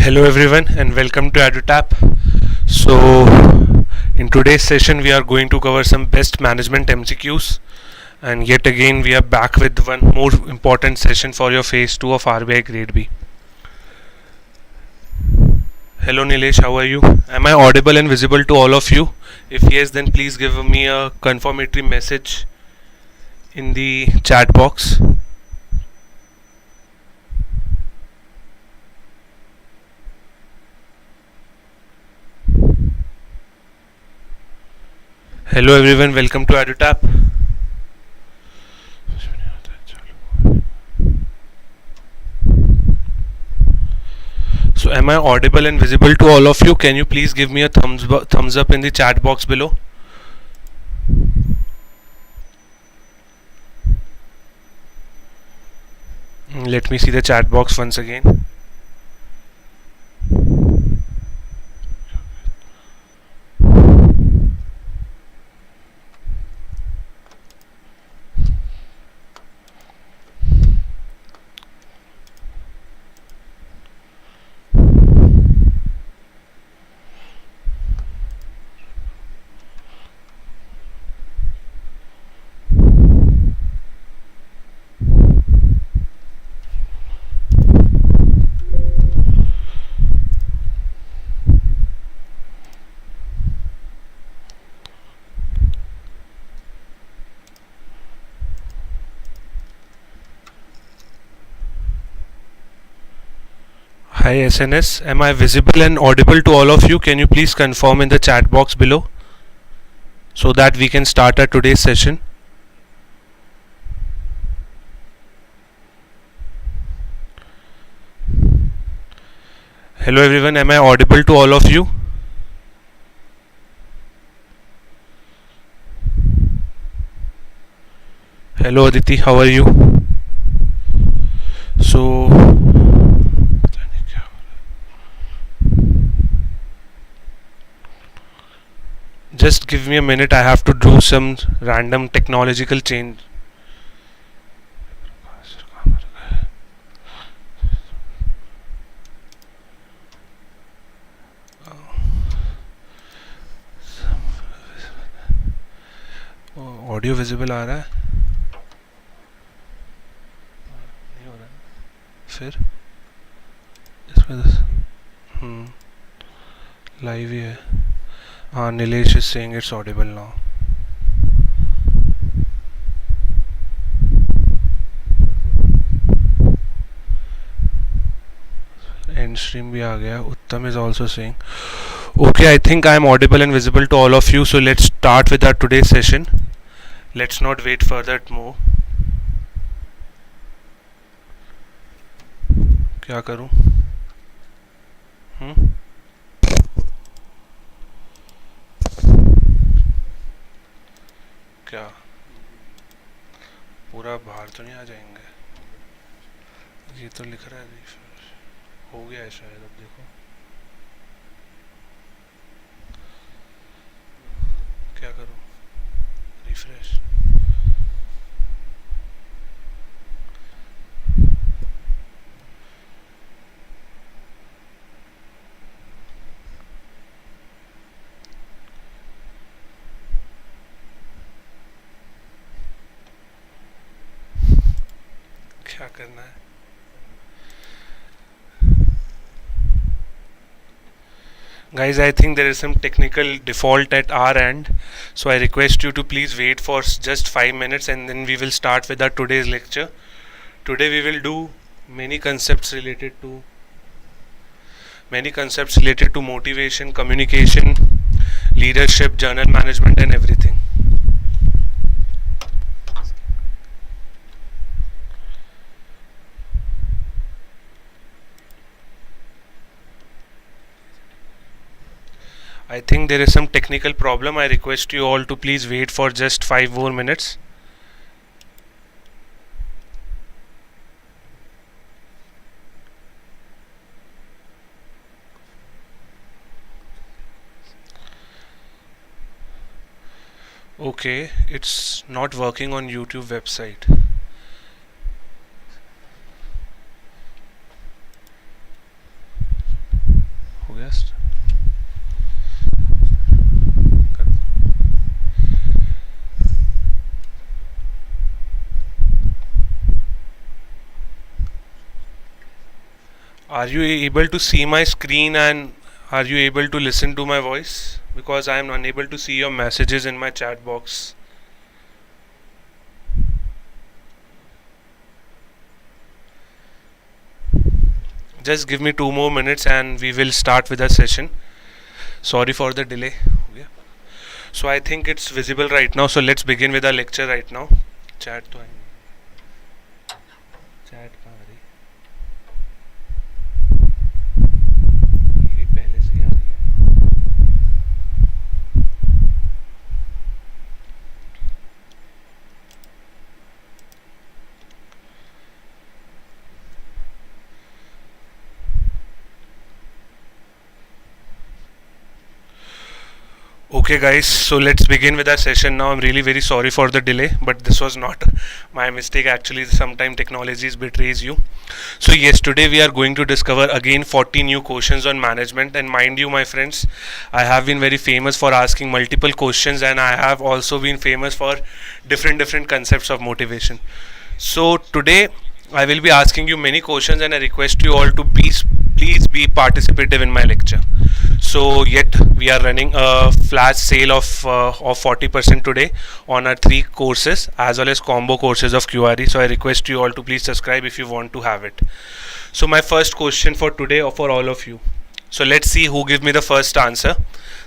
Hello everyone and welcome to EduTap. So in today's session we are going to cover some best management MCQs, and yet again we are back with one more important session for your phase 2 of RBI Grade B. Hello Nilesh, how are you? Am I audible and visible to all of you? If yes, then please give me a confirmatory message in the chat box. Hello everyone, welcome to EduTap. So am I audible and visible to all of you? Can you please give me a thumbs up in the chat box below? Let me see the chat box once again. Hi SNS, am I visible and audible to all of you? Can you please confirm in the chat box below so that we can start our today's session? Hello everyone, am I audible to all of you? Hello Aditi, how are you? So just give me a minute, I have to do some random technological change. Audio visible आ रहा है? नहीं हो रहा है फिर इसमें live ही है. हाँ, Nilesh is saying it's audible now. End stream भी आ गया. Uttam is also saying. Okay, I think I am audible and visible to all of you. So let's start with our today's session. Let's not wait further more. क्या करूं? क्या पूरा बाहर तो नहीं आ जाएंगे? ये तो लिख रहा है हो गया है शायद. अब देखो क्या करूं? रिफ्रेश. क्या करना है? Guys, I think there is some technical default at our end, so I request you to please wait for just 5 minutes and then we will start with our today's lecture. Today we will do many concepts related to motivation, communication, leadership, journal management and everything. I think there is some technical problem. I request you all to please wait for just 5 more minutes. Okay, it's not working on YouTube website. गया. Are you able to see my screen and are you able to listen to my voice? Because I am unable to see your messages in my chat box. Just give me 2 more minutes and we will start with the session. Sorry for the delay. So I think it's visible right now. So let's begin with our lecture right now. Chat to chat Okay guys, so let's begin with our session now. I'm really very sorry for the delay, but this was not my mistake. Actually, sometimes technologies betrays you. So yes, today we are going to discover again 40 new questions on management. And mind you, my friends, I have been very famous for asking multiple questions, and I have also been famous for different concepts of motivation. So today I will be asking you many questions, and I request you all to please be participative in my lecture. So yet we are running a flash sale of 40% today on our 3 courses as well as combo courses of QRE. So I request you all to please subscribe if you want to have it. So my first question for today or for all of you. So let's see who gives me the first answer.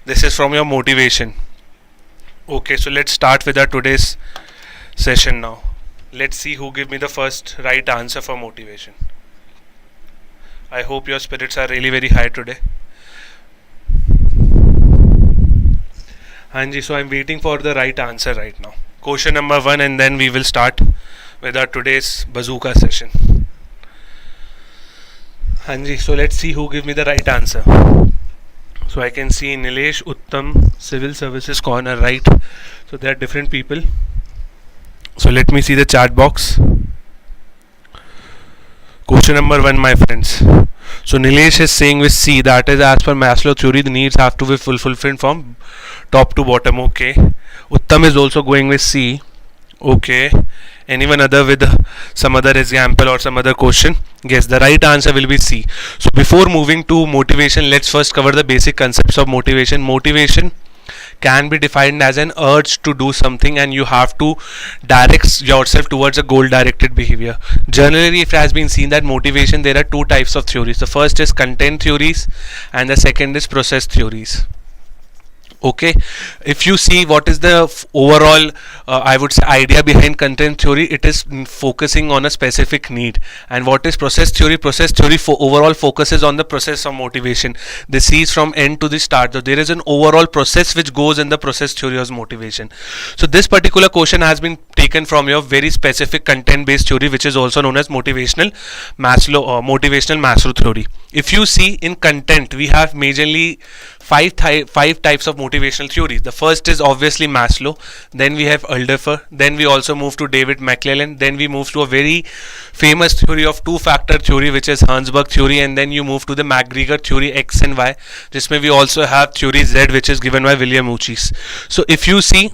This is from your motivation. Okay, so let's start with our today's session now. Let's see who gives me the first right answer for motivation. I hope your spirits are really very high today. Hanji, so I'm waiting for the right answer right now. Question number 1, and then we will start with our today's bazooka session. Hanji, so let's see who gives me the right answer. So I can see Nilesh, Uttam, Civil Services Corner, right? So there are different people. So let me see the chat box. Question number 1, my friends. So Nilesh is saying with C, that is as per Maslow theory, the needs have to be fulfilled from top to bottom. Okay. Uttam is also going with C. Okay. Anyone other with some other example or some other question? Yes, the right answer will be C. So before moving to motivation, let's first cover the basic concepts of motivation. Motivation can be defined as an urge to do something, and you have to direct yourself towards a goal directed behavior. Generally, it has been seen that motivation, there are 2 types of theories. The first is content theories and the second is process theories. Okay, if you see what is the overall I would say idea behind content theory, it is focusing on a specific need. And what is process theory? Process theory overall focuses on the process of motivation. This is from end to the start. So there is an overall process which goes in the process theory of motivation. So this particular question has been taken from your very specific content based theory, which is also known as motivational Maslow theory. If you see in content, we have majorly 5 types of motivational theories. The first is obviously Maslow, then we have Aldefa, then we also move to David McClellan, then we move to a very famous theory of 2-factor theory, which is Hansberg theory, and then you move to the McGregor theory X and Y. This may we also have theory Z, which is given by William Uchis. So if you see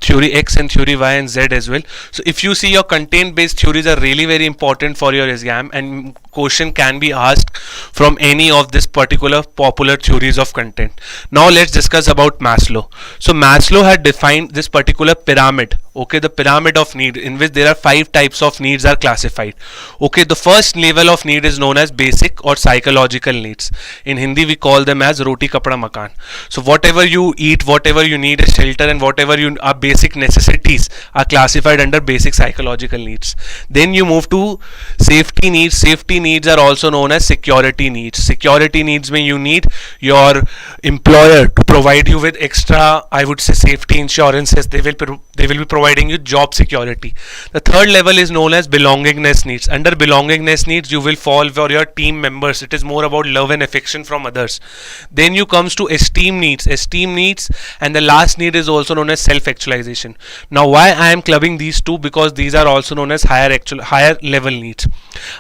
theory X and theory Y and Z as well. So if you see, your content based theories are really very important for your exam, and question can be asked from any of this particular popular theories of content. Now let's discuss about Maslow. So Maslow had defined this particular pyramid, okay, the pyramid of need, in which there are 5 types of needs are classified. Okay, the first level of need is known as basic or psychological needs. In Hindi we call them as roti kapda makan. So whatever you eat, whatever you need is shelter, and whatever you are basic necessities are classified under basic psychological needs. Then you move to safety needs. Safety needs are also known as security needs. Security needs mean you need your employer to provide you with extra, I would say, safety insurances. They will be providing you job security. The third level is known as belongingness needs. Under belongingness needs, you will fall for your team members. It is more about love and affection from others. Then you comes to esteem needs. Esteem needs, and the last need is also known as self-actualization. Now why I am clubbing these two? Because these are also known as higher level needs.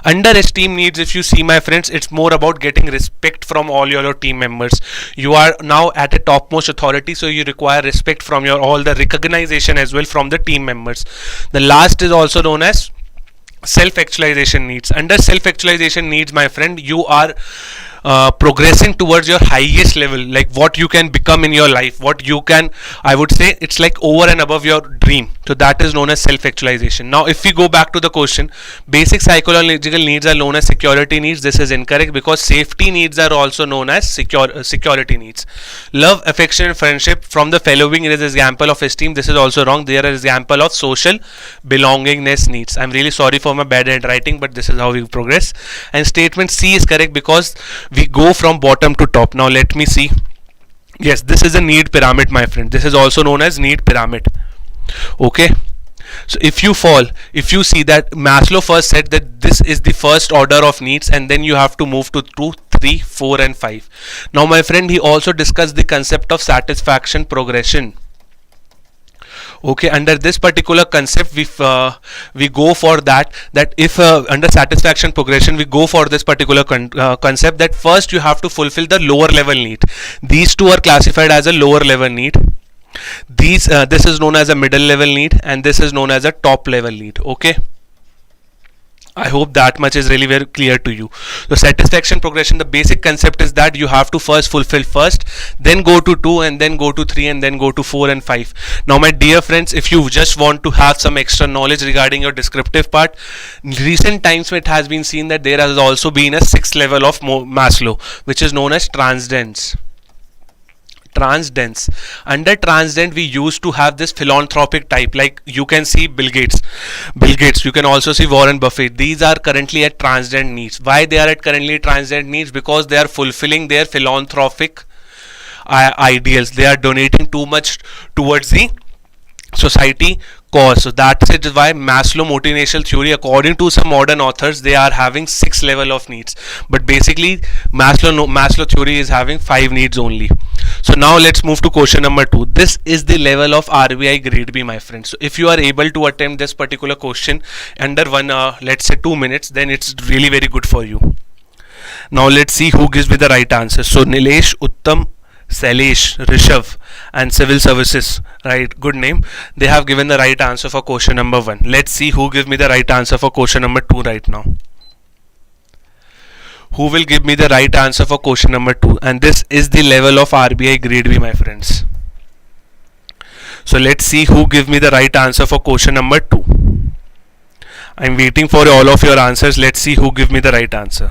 Under esteem esteem needs, if you see my friends, it's more about getting respect from all your team members. You are now at a topmost authority, so you require respect from your all the recognition as well from the team members. The last is also known as self-actualization needs. Under self-actualization needs, my friend, you are progressing towards your highest level, like what you can become in your life, what you can, I would say it's like over and above your dream. So that is known as self-actualization. Now if we go back to the question, basic psychological needs are known as security needs. This is incorrect because safety needs are also known as security needs. Love, affection and friendship from the following is an example of esteem. This is also wrong. They are an example of social belongingness needs. I'm really sorry for my bad handwriting, but this is how we progress. And statement C is correct because we go from bottom to top. Now let me see. Yes, this is a need pyramid, my friend. This is also known as need pyramid. Okay, so if you see that Maslow first said that this is the first order of needs, and then you have to move to 2, 3, 4 and 5. Now my friend, he also discussed the concept of satisfaction progression. Okay, under this particular concept, we go for that if under satisfaction progression we go for this particular concept that first you have to fulfill the lower level need. These two are classified as a lower level need. This is known as a middle level need, and this is known as a top level need. Okay, I hope that much is really very clear to you. So satisfaction progression, the basic concept is that you have to first fulfill first, then go to 2, and then go to 3, and then go to 4 and 5. Now my dear friends, if you just want to have some extra knowledge regarding your descriptive part, recent times it has been seen that there has also been a 6th level of Maslow, which is known as transcendence. Under transcendent we used to have this philanthropic type, like you can see Bill Gates, you can also see Warren Buffett. These are currently at transcendent needs. Why they are at currently transcendent needs? Because they are fulfilling their philanthropic ideals. They are donating too much towards the society cause. So that's it why Maslow motivational theory, according to some modern authors, they are having 6 level of needs, but basically Maslow theory is having 5 needs only. So now let's move to question number 2. This is the level of RBI Grade B, my friends. So if you are able to attempt this particular question under let's say 2 minutes, then it's really very good for you. Now let's see who gives me the right answer. So Nilesh, Uttam, Sailesh, Rishabh and Civil Services, right, good name, they have given the right answer for question number 1. Let's see who gives me the right answer for question number 2 right now. Who will give me the right answer for question number 2? And this is the level of RBI Grade B, my friends. So let's see who gives me the right answer for question number 2. I'm waiting for all of your answers. Let's see who gives me the right answer.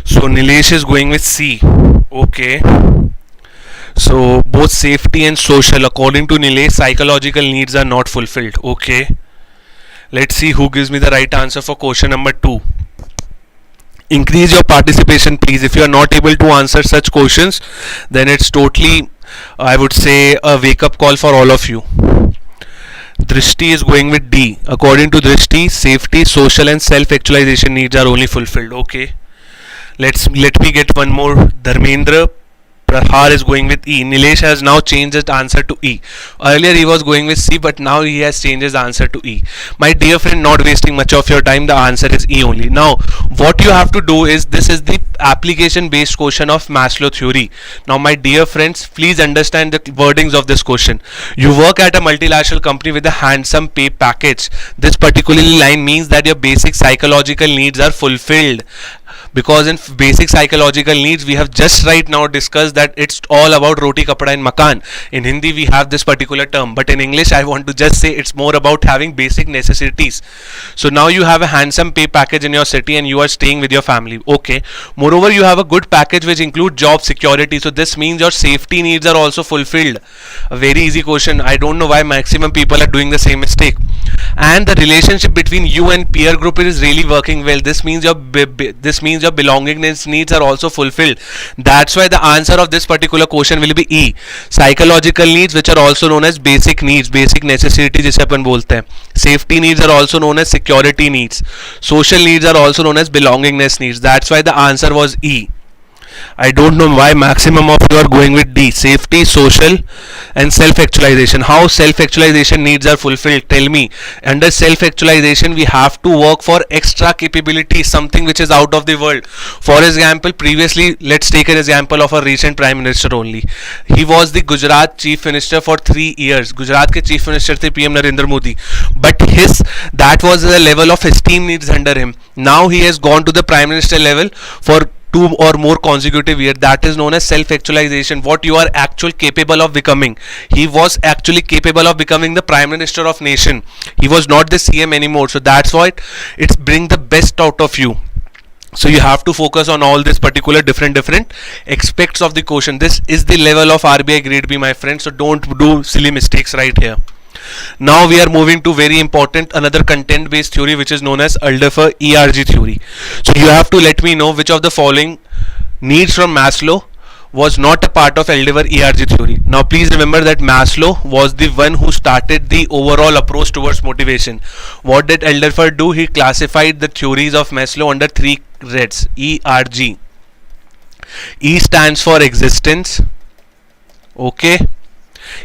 So Nilesh is going with C. Okay. So both safety and social, according to Nilesh, psychological needs are not fulfilled. Okay. Let's see who gives me the right answer for question number 2. Increase your participation, please. If you are not able to answer such questions, then it's totally, I would say, a wake-up call for all of you. Drishti is going with D. According to Drishti, safety, social and self-actualization needs are only fulfilled. Okay. Let me get one more. Dharmendra Prahar is going with E. Nilesh has now changed his answer to E. Earlier he was going with C, but now he has changed his answer to E. My dear friend, not wasting much of your time, the answer is E only. Now what you have to do is, this is the application based question of Maslow theory. Now my dear friends, please understand the wordings of this question. You work at a multinational company with a handsome pay package. This particular line means that your basic psychological needs are fulfilled. Because in basic psychological needs, we have just right now discussed that it's all about roti, kapda and makan. In Hindi we have this particular term, but in English I want to just say it's more about having basic necessities. So now you have a handsome pay package in your city and you are staying with your family. Okay. Moreover, you have a good package which includes job security. So this means your safety needs are also fulfilled. A very easy question. I don't know why maximum people are doing the same mistake. And the relationship between you and peer group is really working well. This means your belongingness needs are also fulfilled. That's why the answer of this particular question will be E. Psychological needs, which are also known as basic needs, basic necessities जिसे अपन बोलते हैं. Safety needs are also known as security needs. Social needs are also known as belongingness needs. That's why the answer was E. I don't know why maximum of you are going with D. Safety, social, and self-actualization. How self-actualization needs are fulfilled? Tell me. Under self-actualization, we have to work for extra capability, something which is out of the world. For example, previously, let's take an example of a recent Prime Minister only. He was the Gujarat Chief Minister for 3 years. Gujarat के Chief Minister थे PM Narendra Modi. But that was the level of esteem needs under him. Now he has gone to the Prime Minister level for 2 or more consecutive years. That is known as self-actualization. What you are actually capable of becoming. He was actually capable of becoming the Prime Minister of nation. He was not the CM anymore. So that's why it's bring the best out of you. So you have to focus on all this particular different aspects of the question. This is the level of RBI Grade B, my friend. So don't do silly mistakes right here. Now we are moving to very important another content based theory, which is known as Aldefa Erg Theory. So you have to let me know which of the following needs from Maslow was not a part of Aldefa Erg Theory. Now please remember that Maslow was the one who started the overall approach towards motivation. What did Aldefa do? He classified the theories of Maslow under 3 heads: ERG. E stands for existence. Okay.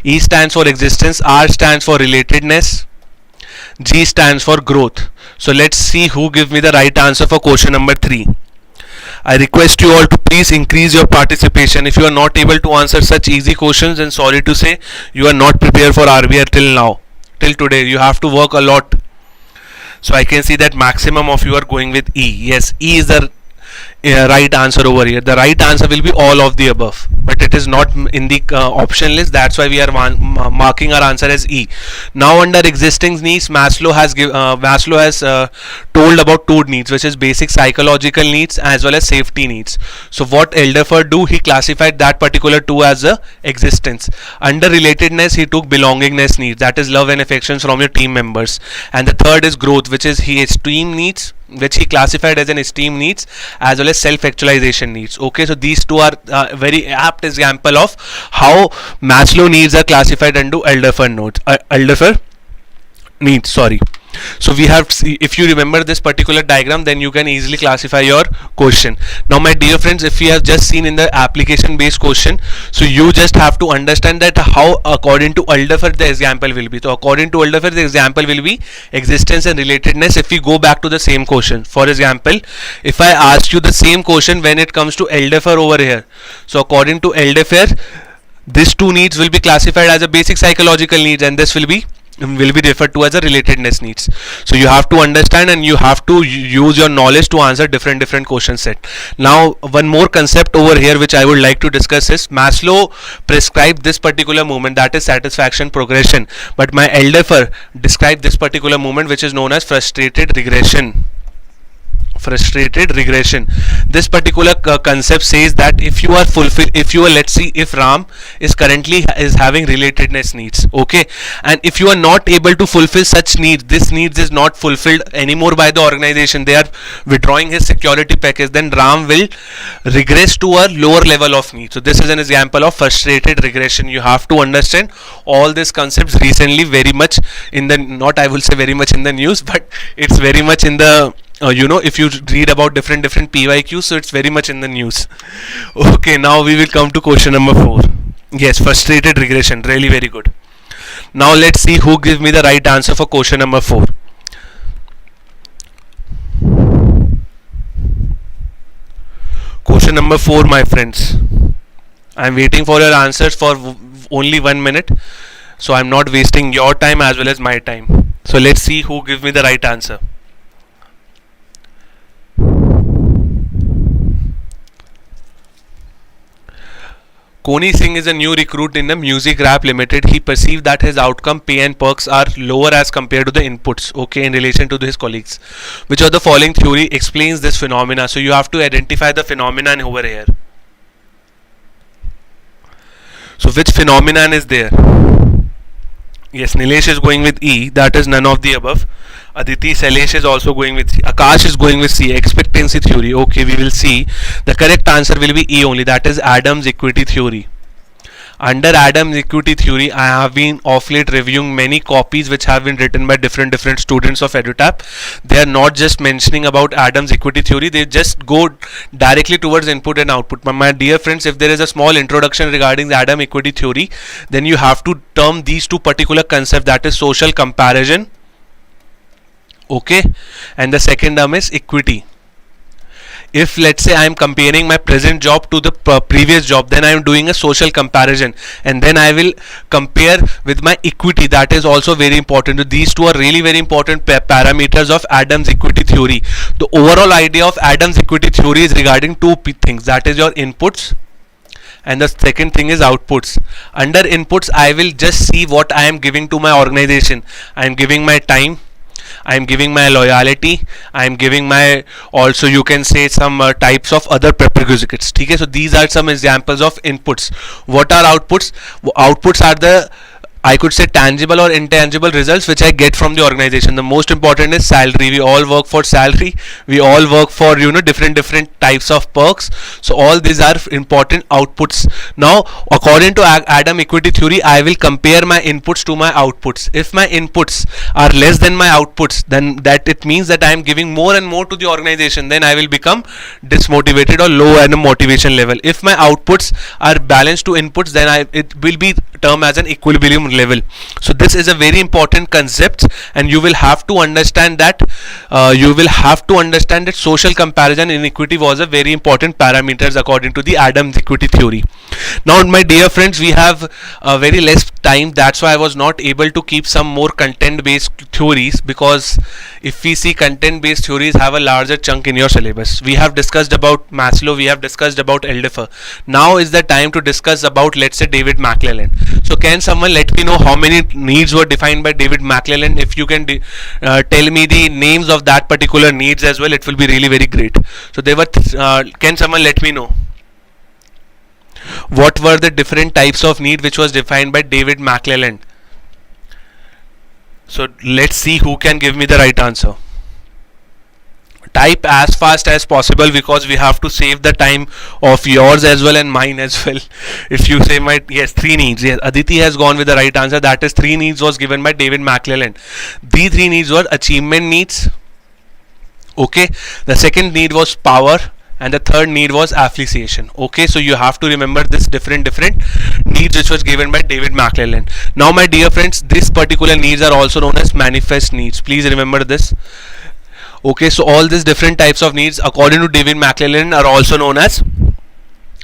E stands for existence, R stands for relatedness, G stands for growth. So let's see who gives me the right answer for question number 3. I request you all to please increase your participation. If you are not able to answer such easy questions, then sorry to say you are not prepared for RBI till now. Till today you have to work a lot. So I can see that maximum of you are going with E. Yes, E is the right answer over here. The right answer will be all of the above, but it is not in the option list. That's why we are marking our answer as E. Now under existing needs, Maslow has told about 2 needs, which is basic psychological needs as well as safety needs. So what Aldefa do? He classified that particular 2 as a existence. Under relatedness, he took belongingness needs, that is love and affections from your team members. And the third is growth, which is esteem needs, which he classified as an esteem needs as well as self-actualization needs. Okay, so these 2 are very apt example of how Maslow needs are classified into Aldefa needs. Sorry. So we have, if you remember this particular diagram, then you can easily classify your question. Now my dear friends, if you have just seen in the application based question, so you just have to understand that how according to Aldefa the example will be. So according to Aldefa the example will be existence and relatedness. If we go back to the same question, for example, if I ask you the same question when it comes to Aldefa over here, so according to Aldefa, these 2 needs will be classified as a basic psychological needs, and this will be referred to as a relatedness needs. So you have to understand and you have to use your knowledge to answer different question set. Now one more concept over here which I would like to discuss is Maslow prescribed this particular movement, that is satisfaction progression, but my Aldefa described this particular movement which is known as frustrated regression. This particular concept says that if you are let's see, if Ram is currently having relatedness needs, okay, and if you are not able to fulfill such needs, this needs is not fulfilled anymore by the organization, they are withdrawing his security package, then Ram will regress to a lower level of need. So this is an example of frustrated regression. You have to understand all these concepts recently very much in the, not I will say very much in the news, but it's very much in the if you read about different PYQs, so it's very much in the news. Okay, now we will come to question number 4. Yes, frustrated regression, really very good. Now let's see who gives me the right answer for question number 4. Question number 4, my friends. I am waiting for your answers for only 1 minute, so I am not wasting your time as well as my time. So let's see who gives me the right answer. Koni Singh is a new recruit in the Music Rap Limited. He perceived that his outcome, pay and perks are lower as compared to the inputs, okay, in relation to his colleagues. Which of the following theory explains this phenomena? So you have to identify the phenomenon over here. So which phenomenon is there? Yes, Nilesh is going with E, that is none of the above. Aditi Salesh is also going with C. Akash is going with C, expectancy theory. Okay, we will see. The correct answer will be E only, that is Adams equity theory. Under Adam's equity theory, I have been of late reviewing many copies which have been written by different students of EduTap. They are not just mentioning about Adam's equity theory, they just go directly towards input and output. But my dear friends, if there is a small introduction regarding the Adam equity theory, then you have to term these two particular concepts, that is social comparison, okay, and the second term is equity. If let's say I am comparing my present job to the previous job, then I am doing a social comparison, and then I will compare with my equity. That is also very important. These two are really very important parameters of Adam's equity theory. The overall idea of Adam's equity theory is regarding two things, that is your inputs and the second thing is outputs. Under inputs, I will just see what I am giving to my organization. I am giving my time, I am giving my loyalty, I am giving my, also you can say some types of other prerequisites. Okay, so these are some examples of inputs. What are outputs? Outputs are the, I could say, tangible or intangible results which I get from the organization. The most important is salary. We all work for salary. We all work for different types of perks. So all these are important outputs. Now, according to Adam equity theory, I will compare my inputs to my outputs. If my inputs are less than my outputs, then that it means that I am giving more and more to the organization. Then I will become dismotivated or low in a motivation level. If my outputs are balanced to inputs, then it will be termed as an equilibrium level. So this is a very important concept, and you will have to understand that social comparison and equity was a very important parameters according to the Adam's equity theory. Now my dear friends, we have very less time, that's why I was not able to keep some more content based theories, because if we see content based theories have a larger chunk in your syllabus. We have discussed about Maslow, we have discussed about Aldefa. Now is the time to discuss about, let's say, David McClelland. So can someone let me know how many needs were defined by David McClelland? If you can tell me the names of that particular needs as well, it will be really very great. So there were can someone let me know what were the different types of need which was defined by David McClelland? So let's see who can give me the right answer. Type as fast as possible, because we have to save the time of yours as well and mine as well. If you say yes, 3 needs. Yes, Aditi has gone with the right answer. That is 3 needs was given by David McClelland. These 3 needs were achievement needs. Okay. The second need was power, and the third need was appreciation. Okay, so you have to remember this different needs which was given by David McClelland. Now my dear friends, these particular needs are also known as manifest needs. Please remember this. Okay, so all these different types of needs according to David McClelland are also known as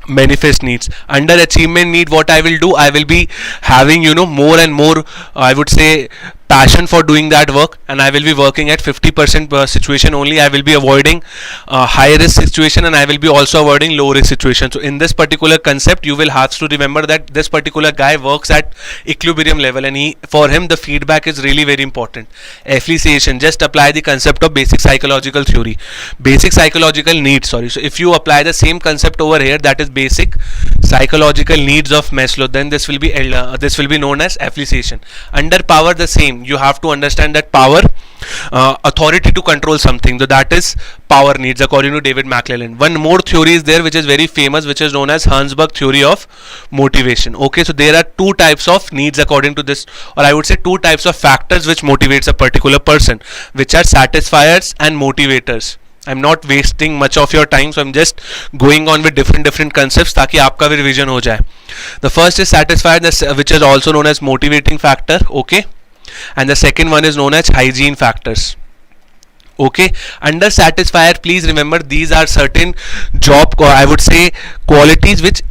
manifest needs. Under achievement need, what I will do, I will be having more and more, I would say, passion for doing that work, and I will be working at 50% situation only. I will be avoiding high risk situation, and I will be also avoiding low risk situation. So in this particular concept, you will have to remember that this particular guy works at equilibrium level, and for him the feedback is really very important. Appreciation, just apply the concept of basic psychological theory, basic psychological needs, sorry. So if you apply the same concept over here, that is basic psychological needs of Maslow, then this will be known as appreciation. Under power, the same. You have to understand that power, authority to control something, so that is power needs according to David McClelland. One more theory is there which is very famous, which is known as Hansberg theory of motivation. Okay, so there are 2 types of needs according to this, or I would say 2 types of factors which motivates a particular person, which are satisfiers and motivators. I'm not wasting much of your time, so I'm just going on with different concepts ताकि आपका भी revision हो जाए. The first is satisfier, which is also known as motivating factor. Okay, and the second one is known as hygiene factors. Okay, under satisfier, please remember these are certain job, I would say, qualities which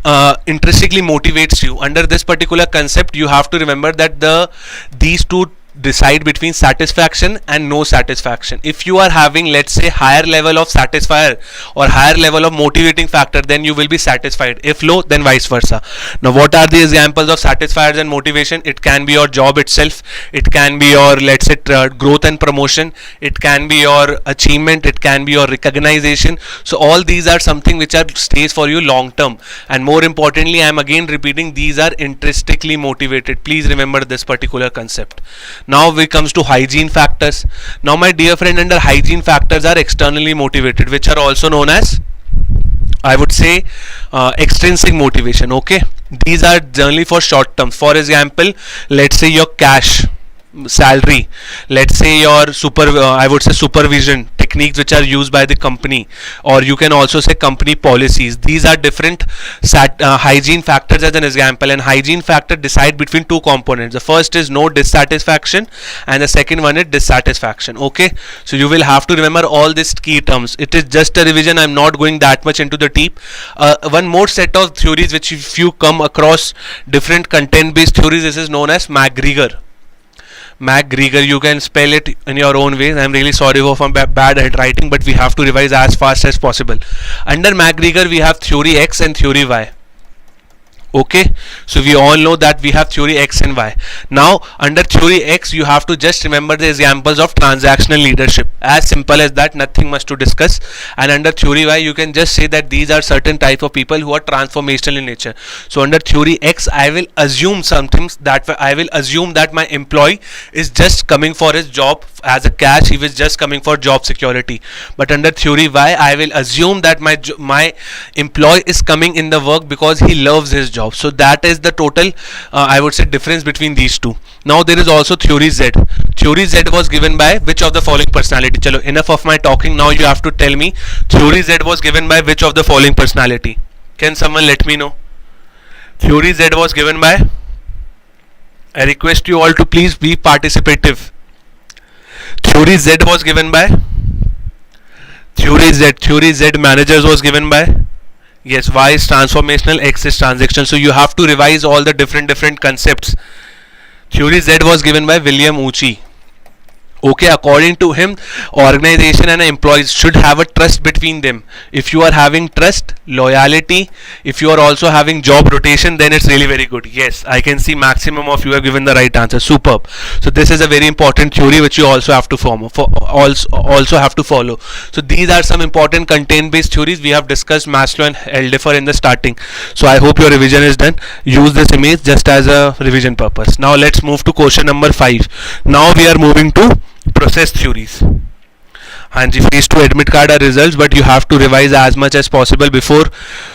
intrinsically motivates you. Under this particular concept, you have to remember that these two decide between satisfaction and no satisfaction. If you are having, let's say, higher level of satisfier or higher level of motivating factor, then you will be satisfied. If low, then vice versa. Now what are the examples of satisfiers and motivation? It can be your job itself, it can be your, let's say, growth and promotion, it can be your achievement, it can be your recognition. So all these are something which are stays for you long term, and more importantly, I am again repeating, these are intrinsically motivated. Please remember this particular concept. Now we comes to hygiene factors. Now my dear friend, under hygiene factors are externally motivated, which are also known as I would say extrinsic motivation. Okay, these are generally for short term. For example, let's say your cash salary, let's say your I would say supervision techniques which are used by the company, or you can also say company policies. These are different hygiene factors as an example, and hygiene factor decide between two components. The first is no dissatisfaction and the second one is dissatisfaction. Okay, so you will have to remember all these key terms. It is just a revision. I'm not going that much into the deep. One more set of theories which if you come across different content based theories, this is known as McGregor. You can spell it in your own way. I'm really sorry for my bad at writing, but we have to revise as fast as possible. Under McGregor, we have theory X and theory Y. Okay, so we all know that we have theory X and Y. Now under theory X, you have to just remember the examples of transactional leadership. As simple as that, nothing much to discuss. And under theory Y, you can just say that these are certain type of people who are transformational in nature. So under theory X, I will assume something, that I will assume that my employee is just coming for his job as a cash. He was just coming for job security. But under theory Y, I will assume that my employee is coming in the work because he loves his job. So that is the total I would say difference between these two. Now there is also theory Z. Theory Z was given by which of the following personality? Chalo, enough of my talking. Now you have to tell me theory Z was given by which of the following personality? Can someone let me know? Theory Z was given by, I request you all to please be participative. Theory Z was given by Theory Z managers was given by, yes, Y is transformational, X is transactional. So you have to revise all the different concepts. Theory Z was given by William Uchi. Okay, according to him, organization and employees should have a trust between them. If you are having trust, loyalty, if you are also having job rotation, then it's really very good. Yes, I can see maximum of you have given the right answer. Superb. So this is a very important theory which you also have to also have to follow. So these are some important content-based theories. We have discussed Maslow and Aldefa in the starting. So I hope your revision is done. Use this image just as a revision purpose. Now let's move to question number 5. Now we are moving to process theories. And phase 2 admit card are results, but you have to revise as much as possible before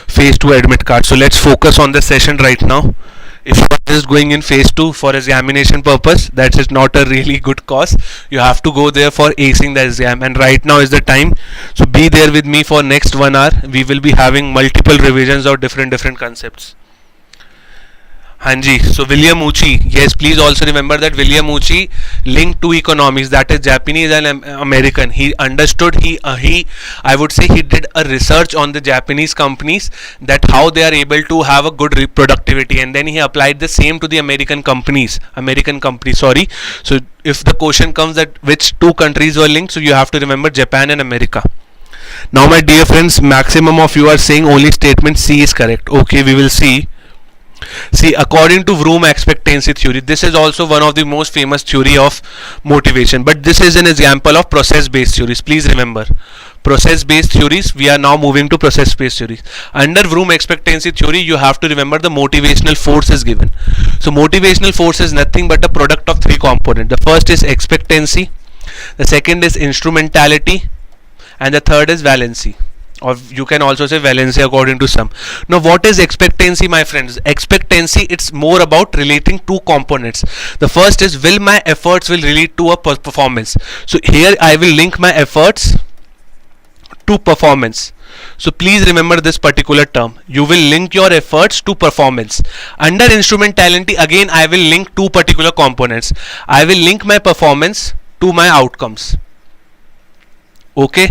phase 2 admit card. So let's focus on the session right now. If you are just going in phase 2 for examination purpose, that is not a really good cause. You have to go there for acing the exam, and right now is the time. So be there with me for next 1 hour. We will be having multiple revisions of different concepts. Hanji, so William Uchi, yes, please also remember that William Uchi linked to economics, that is Japanese and American. He understood, I would say he did a research on the Japanese companies, that how they are able to have a good productivity, and then he applied the same to the American companies. So if the question comes that which two countries were linked, so you have to remember Japan and America. Now my dear friends, maximum of you are saying only statement C is correct. Okay, we will see. See, according to Vroom expectancy theory, this is also one of the most famous theory of motivation, but this is an example of process based theories. Please remember, process based theories. We are now moving to process based theories. Under Vroom expectancy theory, you have to remember the motivational force is given. So motivational force is nothing but a product of 3 components. The first is expectancy, the second is instrumentality, and the third is valency, or you can also say valency according to some. Now what is expectancy, my friends? Expectancy, it's more about relating 2 components. The first is will my efforts will relate to a performance. So here I will link my efforts to performance. So please remember this particular term. You will link your efforts to performance. Under instrumentality, again I will link 2 particular components. I will link my performance to my outcomes. Okay,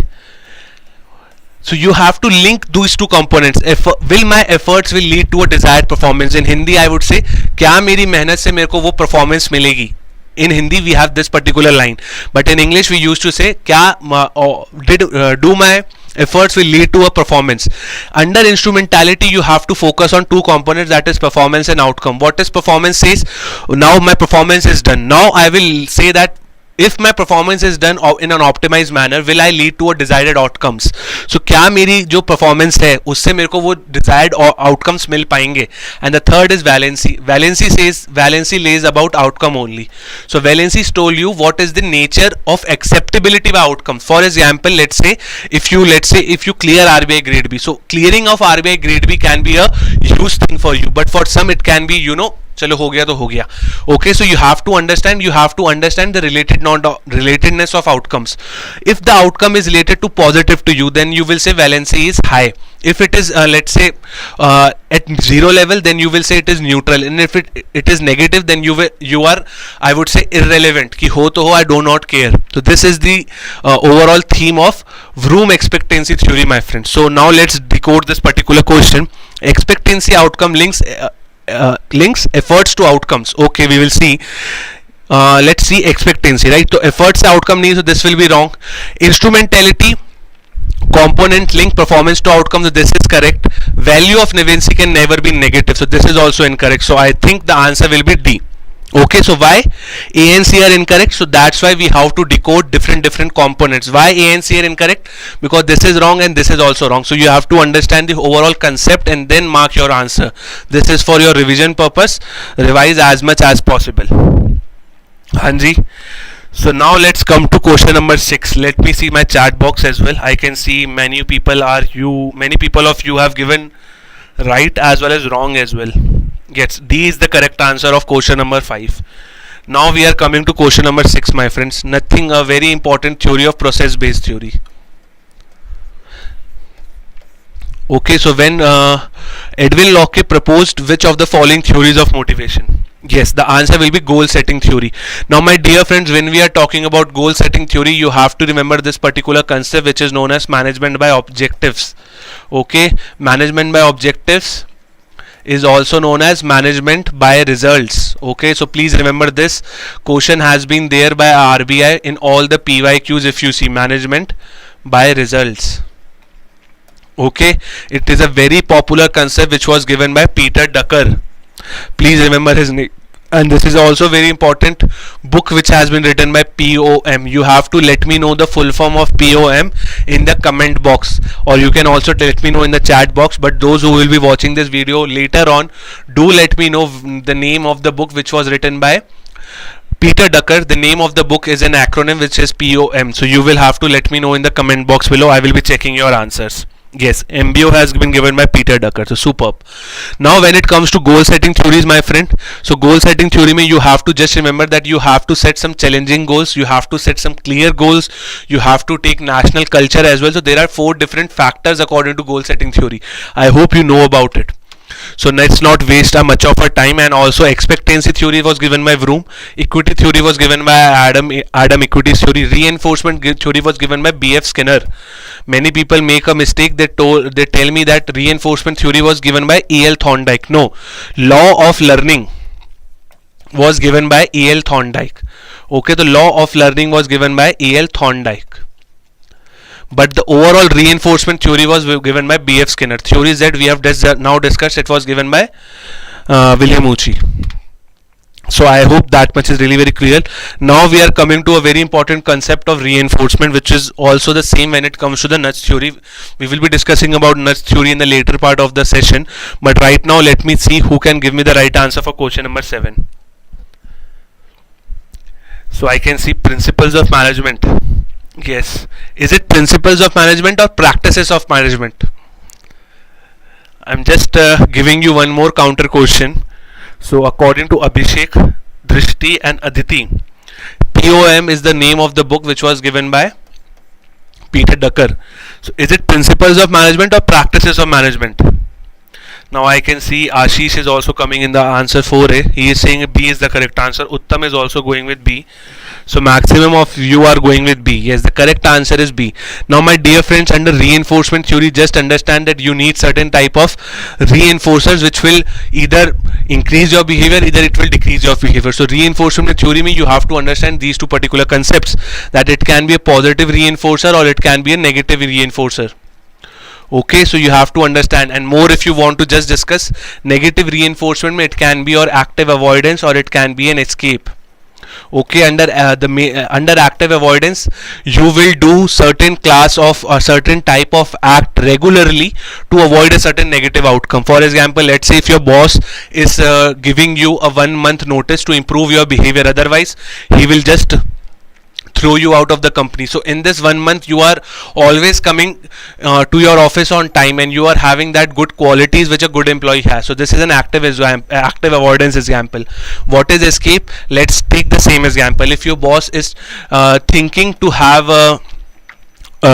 so you have to link these 2 components. Will my efforts will lead to a desired performance? In Hindi I would say, क्या मेरी मेहनत से मेरे को वो performance मिलेगी? In Hindi we have this particular line, but in English we used to say, do my efforts will lead to a performance? Under instrumentality, you have to focus on 2 components, that is performance and outcome. What is performance says? Now my performance is done. Now I will say that if my performance is done in an optimized manner, will I lead to a desired outcomes? So क्या मेरी जो performance है उससे मेरे को वो desired outcomes मिल पाएंगे? And the third is valency. Valency lays about outcome only. So valency told you what is the nature of acceptability by outcome. For example, let's say if you clear RBI Grade B, so clearing of RBI Grade B can be a huge thing for you, but for some it can be, चलो हो गया तो हो गया. Okay, so you have to understand the relatedness of outcomes. If the outcome is related to positive to you, then you will say valency is high. If it is let's say at zero level, then you will say it is neutral, and if it is negative, then you are, I would say, irrelevant. कि हो तो हो, I do not care. So this is the overall theme of Vroom expectancy theory, my friends. So now let's decode this particular question. Expectancy outcome links efforts to outcomes. Okay, we will see. Let's see expectancy, right? So efforts to outcome नहीं, so this will be wrong. Instrumentality component link performance to outcome, so this is correct. Value of valency can never be negative, so this is also incorrect. So I think the answer will be D. Okay, so why A and C are incorrect? So that's why we have to decode different components. Why A and C are incorrect? Because this is wrong and this is also wrong. So you have to understand the overall concept and then mark your answer. This is for your revision purpose. Revise as much as possible. Hanji. So now let's come to question number 6. Let me see my chat box as well. I can see many people of you have given right as well as wrong as well. Yes, D is the correct answer of question number 5. Now we are coming to question number 6, my friends. Nothing, a very important theory of process based theory. Okay, so when Edwin Locke proposed which of the following theories of motivation? Yes, the answer will be goal setting theory. Now my dear friends, when we are talking about goal setting theory, you have to remember this particular concept which is known as management by objectives. Okay, management by objectives is also known as management by results. Okay, so please remember this. Question has been there by RBI in all the PYQs if you see, management by results. Okay, it is a very popular concept which was given by Peter Drucker. Please remember his name. And this is also very important book which has been written by POM. You have to let me know the full form of POM in the comment box, or you can also let me know in the chat box. But those who will be watching this video later on, do let me know the name of the book which was written by Peter Drucker. The name of the book is an acronym which is POM. So you will have to let me know in the comment box below. I will be checking your answers. Yes, MBO has been given by Peter Drucker. So superb. Now when it comes to goal setting theories, my friend, so goal setting theory means you have to just remember that you have to set some challenging goals, you have to set some clear goals, you have to take national culture as well. So there are 4 different factors according to goal setting theory. I hope you know about it. So let's not waste much of our time. And also expectancy theory was given by Vroom, equity theory was given by Adam equity theory, reinforcement theory was given by BF Skinner. Many people make a mistake. They tell me that reinforcement theory was given by E.L. Thorndike. No, law of learning was given by E.L. Thorndike. Okay, the law of learning was given by E.L. Thorndike. But the overall reinforcement theory was given by B.F. Skinner. Theories that we have now discussed, it was given by William Uchi. So I hope that much is really very clear. Now we are coming to a very important concept of reinforcement, which is also the same when it comes to the nudge theory. We will be discussing about nudge theory in the later part of the session. But right now let me see who can give me the right answer for question number 7. So I can see principles of management. Yes. Is it principles of management or practices of management? I'm just giving you one more counter question. So according to Abhishek, Drishti and Aditi, POM is the name of the book which was given by Peter Drucker. So is it principles of management or practices of management? Now I can see Ashish is also coming in the answer 4A. He is saying B is the correct answer. Uttam is also going with B. So maximum of you are going with B. Yes, the correct answer is B. Now my dear friends, under reinforcement theory, just understand that you need certain type of reinforcers which will either increase your behavior, either it will decrease your behavior. So reinforcement theory means you have to understand these 2 particular concepts, that it can be a positive reinforcer or it can be a negative reinforcer. Okay, so you have to understand. And more, if you want to just discuss negative reinforcement, it can be your active avoidance or it can be an escape. Okay, under active avoidance, you will do certain class of a certain type of act regularly to avoid a certain negative outcome. For example, let's say if your boss is giving you a 1 month notice to improve your behavior, otherwise he will just throw you out of the company. So in this 1 month you are always coming to your office on time, and you are having that good qualities which a good employee has. So this is an active avoidance example. What is escape? Let's take the same example. If your boss is thinking to have a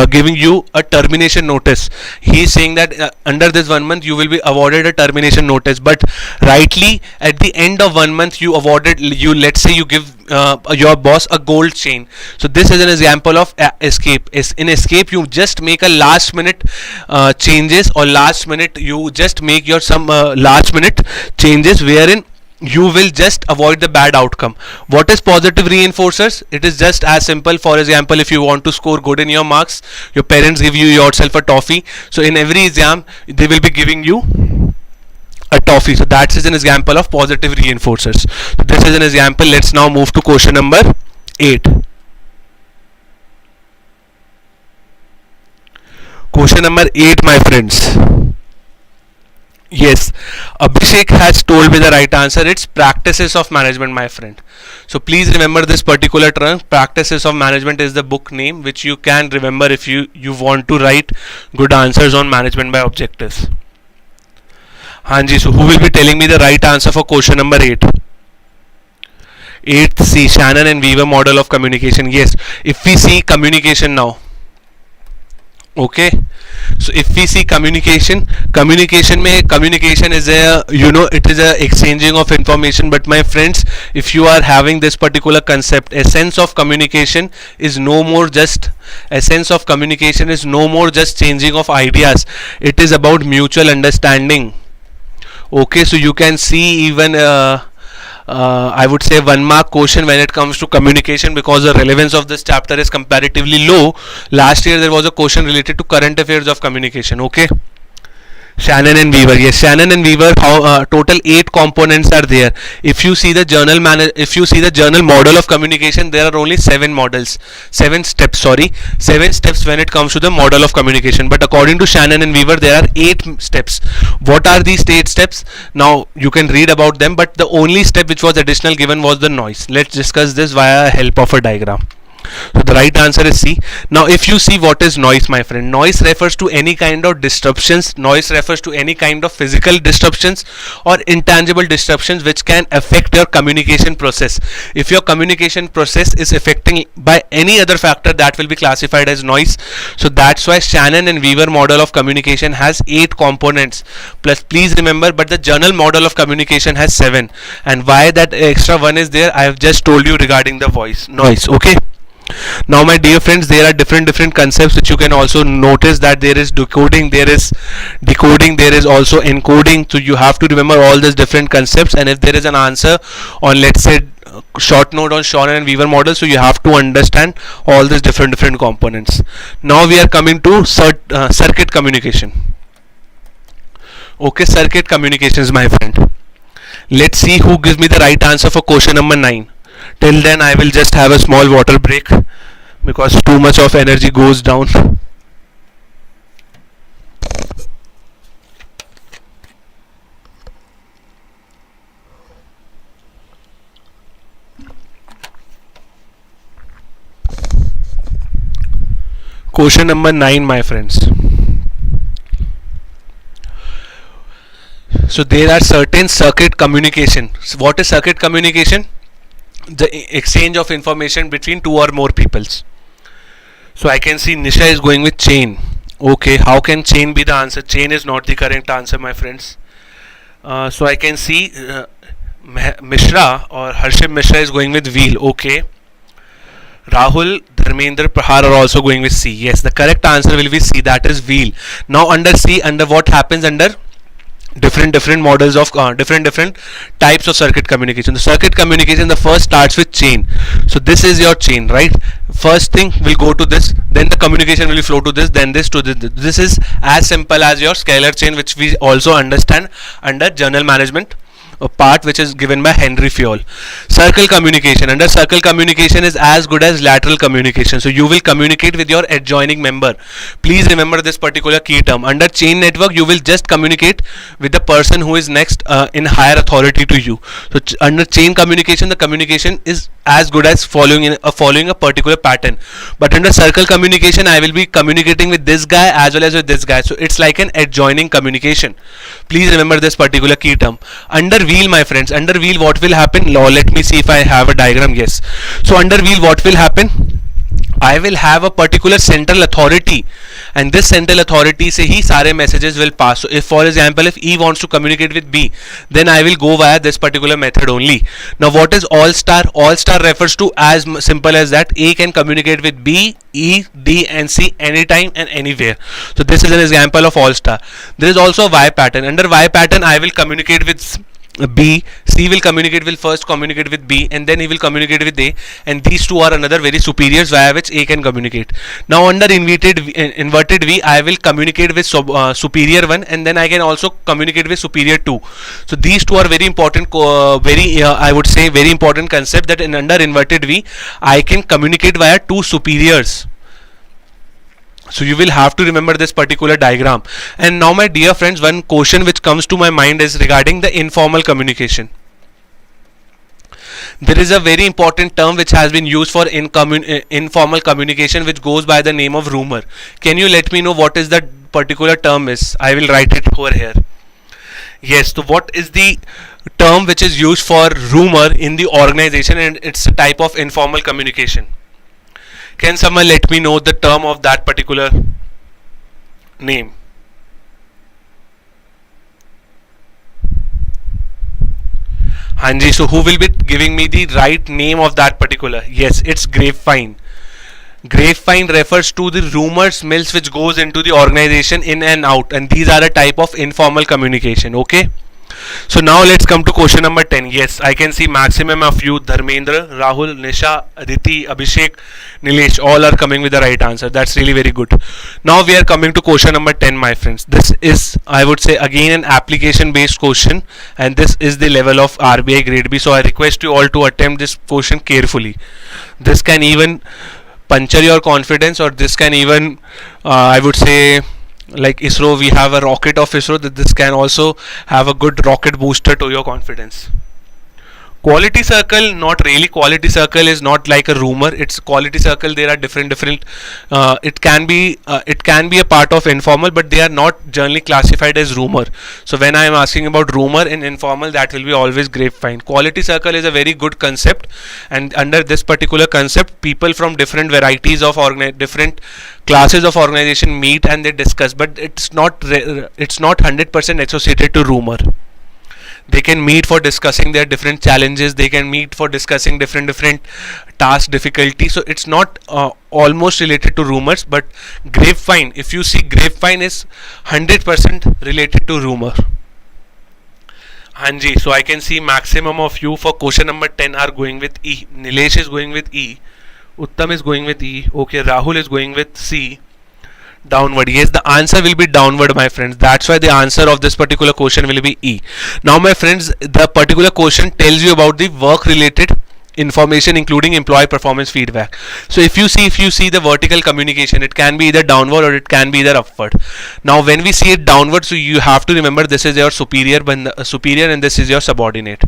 giving you a termination notice, he is saying that under this 1 month you will be awarded a termination notice, but rightly at the end of 1 month you awarded you, let's say you give your boss a gold chain. So this is an example of escape. In escape you just make a last minute changes, or last minute you just make your some last minute changes wherein you will just avoid the bad outcome. What is positive reinforcers? It is just as simple. For example, if you want to score good in your marks, your parents give you yourself a toffee. So in every exam they will be giving you a toffee. So that is an example of positive reinforcers. So this is an example. Let's now move to question number 8. Question number 8, my friends. Yes, Abhishek has told me the right answer. It's practices of management, my friend. So please remember this particular term. Practices of management is the book name, which you can remember if you want to write good answers on management by objectives. Hanji, so who will be telling me the right answer for question number 8? 8C, Shannon and Weaver model of communication. Yes, if we see communication now. Okay, so if we see communication is a, it is a exchanging of information. But my friends, if you are having this particular concept, essence of communication is no more just changing of ideas. It is about mutual understanding. Okay, so you can see even I would say 1 mark question when it comes to communication, because the relevance of this chapter is comparatively low. Last year there was a question related to current affairs of communication. Okay, Shannon and Weaver. Yes, Shannon and Weaver. How total 8 components are there. If you see the journal model of communication, there are only 7 steps. 7 steps when it comes to the model of communication. But according to Shannon and Weaver, there are 8 steps. What are these 8 steps? Now you can read about them, but the only step which was additional given was the noise. Let's discuss this via help of a diagram. So the right answer is C. Now if you see what is noise, my friend, noise refers to any kind of disruptions. Noise refers to any kind of physical disruptions or intangible disruptions which can affect your communication process. If your communication process is affecting by any other factor, that will be classified as noise. So that's why Shannon and Weaver model of communication has 8 components. Plus please remember, but the journal model of communication has 7. And why that extra 1 is there, I have just told you regarding the noise. Okay. Now my dear friends, there are different concepts which you can also notice, that there is decoding, there is also encoding. So you have to remember all these different concepts, and if there is an answer on, let's say, short note on Shannon and Weaver model, so you have to understand all these different components. Now we are coming to circuit communication. Okay, circuit communications, my friend. Let's see who gives me the right answer for question number 9. Till then I will just have a small water break because too much of energy goes down. Question number 9, my friends. So there are certain circuit communication. So what is circuit communication? The exchange of information between 2 or more peoples. So I can see Nisha is going with chain. Okay, how can chain be the answer? Chain is not the correct answer, my friends. So I can see Mishra or Harshit Mishra is going with wheel. Okay, Rahul, Dharmendra, Prahar are also going with C. Yes, the correct answer will be C, that is wheel. Now under C, under what happens under different models of different types of circuit communication. The circuit communication, the first starts with chain. So this is your chain, right? First thing will go to this, then the communication will flow to this, then this to this. This is as simple as your scalar chain, which we also understand under journal management part which is given by Henry Fayol. Circle communication. Under circle communication is as good as lateral communication. So you will communicate with your adjoining member. Please remember this particular key term. Under chain network, you will just communicate with the person who is next in higher authority to you. So under chain communication, the communication is as good as following a particular pattern. But under circle communication, I will be communicating with this guy as well as with this guy. So it's like an adjoining communication. Please remember this particular key term. Under wheel, my friends, under wheel what will happen? Let me see if I have a diagram. Yes. So under wheel what will happen? I will have a particular central authority, and this central authority से ही सारे messages will pass. So if, for example, if E wants to communicate with B, then I will go via this particular method only. Now what is all star? All star refers to as simple as that A can communicate with B, E, D and C anytime and anywhere. So this is an example of all star. There is also a Y pattern. Under Y pattern, I will communicate with B, C will communicate with B, and then he will communicate with A, and these two are another very superiors via which A can communicate. Now under inverted V, I will communicate with superior one, and then I can also communicate with superior two. So these two are very important, I would say very important concept, that under inverted V, I can communicate via two superiors. So you will have to remember this particular diagram. And now my dear friends, one question which comes to my mind is regarding the informal communication. There is a very important term which has been used for informal communication, which goes by the name of rumor. Can you let me know what is that particular term is? I will write it over here. Yes, so what is the term which is used for rumor in the organization, and it's a type of informal communication? Can someone let me know the term of that particular name? Hanji, so who will be giving me the right name of that particular? Yes, it's grapevine. Grapevine refers to the rumors mills which goes into the organization in and out, and these are a type of informal communication. Okay. So now let's come to question number 10. Yes, I can see maximum of you, Dharmendra, Rahul, Nisha, Aditi, Abhishek, Nilesh, all are coming with the right answer. That's really very good. Now we are coming to question number 10, my friends. This is, I would say, again an application based question, and this is the level of RBI Grade B. So I request you all to attempt this question carefully. This can even puncture your confidence, or this can even, I would say, like ISRO, we have a rocket of ISRO, that this can also have a good rocket booster to your confidence. Quality circle, not really. Quality circle is not like a rumor. It's quality circle. There are different. It can be a part of informal, but they are not generally classified as rumor. So when I am asking about rumor and informal, that will be always grapevine. Quality circle is a very good concept, and under this particular concept, people from different varieties of different classes of organization meet and they discuss. But it's not 100% associated to rumor. They can meet for discussing their different challenges. They can meet for discussing different task difficulty. So it's not almost related to rumors, but grapevine, if you see, grapevine is 100% related to rumor. Hanji, so I can see maximum of you for question number 10 are going with E. Nilesh is going with E. Uttam is going with E. Okay, Rahul is going with C. Downward. Yes, the answer will be downward, my friends. That's why the answer of this particular question will be E. Now, my friends, the particular question tells you about the work related information, including employee performance feedback. So if you see the vertical communication, it can be either downward or it can be either upward. Now when we see it downward, so you have to remember this is your superior and this is your subordinate.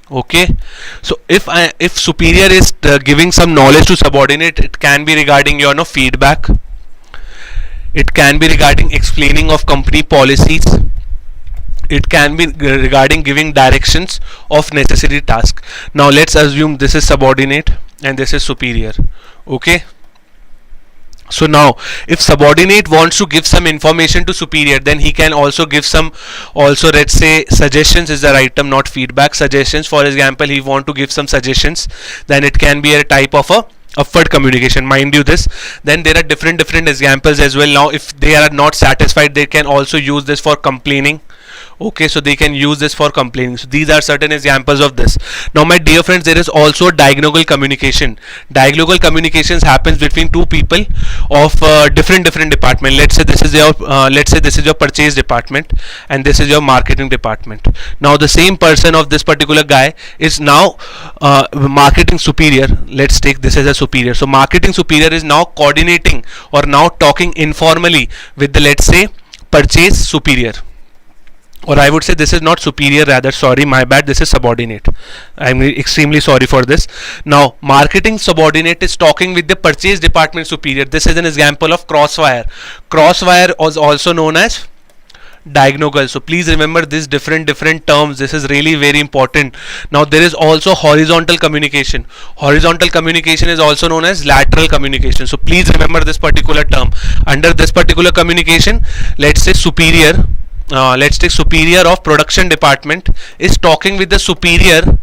Okay, so if superior is giving some knowledge to subordinate, it can be regarding your feedback. It can be regarding explaining of company policies. It can be regarding giving directions of necessary task. Now let's assume this is subordinate and this is superior. Okay. So now if subordinate wants to give some information to superior, then he can also give some, let's say suggestions is the right term, not feedback, suggestions. For example, he want to give some suggestions, then it can be a type of a upward communication, mind you this. Then there are different examples as well. Now if they are not satisfied, they can also use this for complaining. Okay, so they can use this for complaining. So these are certain examples of this. Now my dear friends, there is also diagonal communication. Diagonal communications happens between two people of different department. Let's say this is your purchase department and this is your marketing department. Now the same person of this particular guy is now marketing superior. Let's take this as a superior. So marketing superior is now coordinating or now talking informally with the, let's say, purchase superior. Or I would say this is not superior, rather, sorry, my bad, this is subordinate. I'm extremely sorry for this. Now marketing subordinate is talking with the purchase department superior. This is an example of crosswire. Crosswire was also known as diagonal. So please remember this different terms. This is really very important. Now there is also horizontal communication. Horizontal communication is also known as lateral communication. So please remember this particular term. Under this particular communication, let's say superior, let's take superior of production department is talking with the superior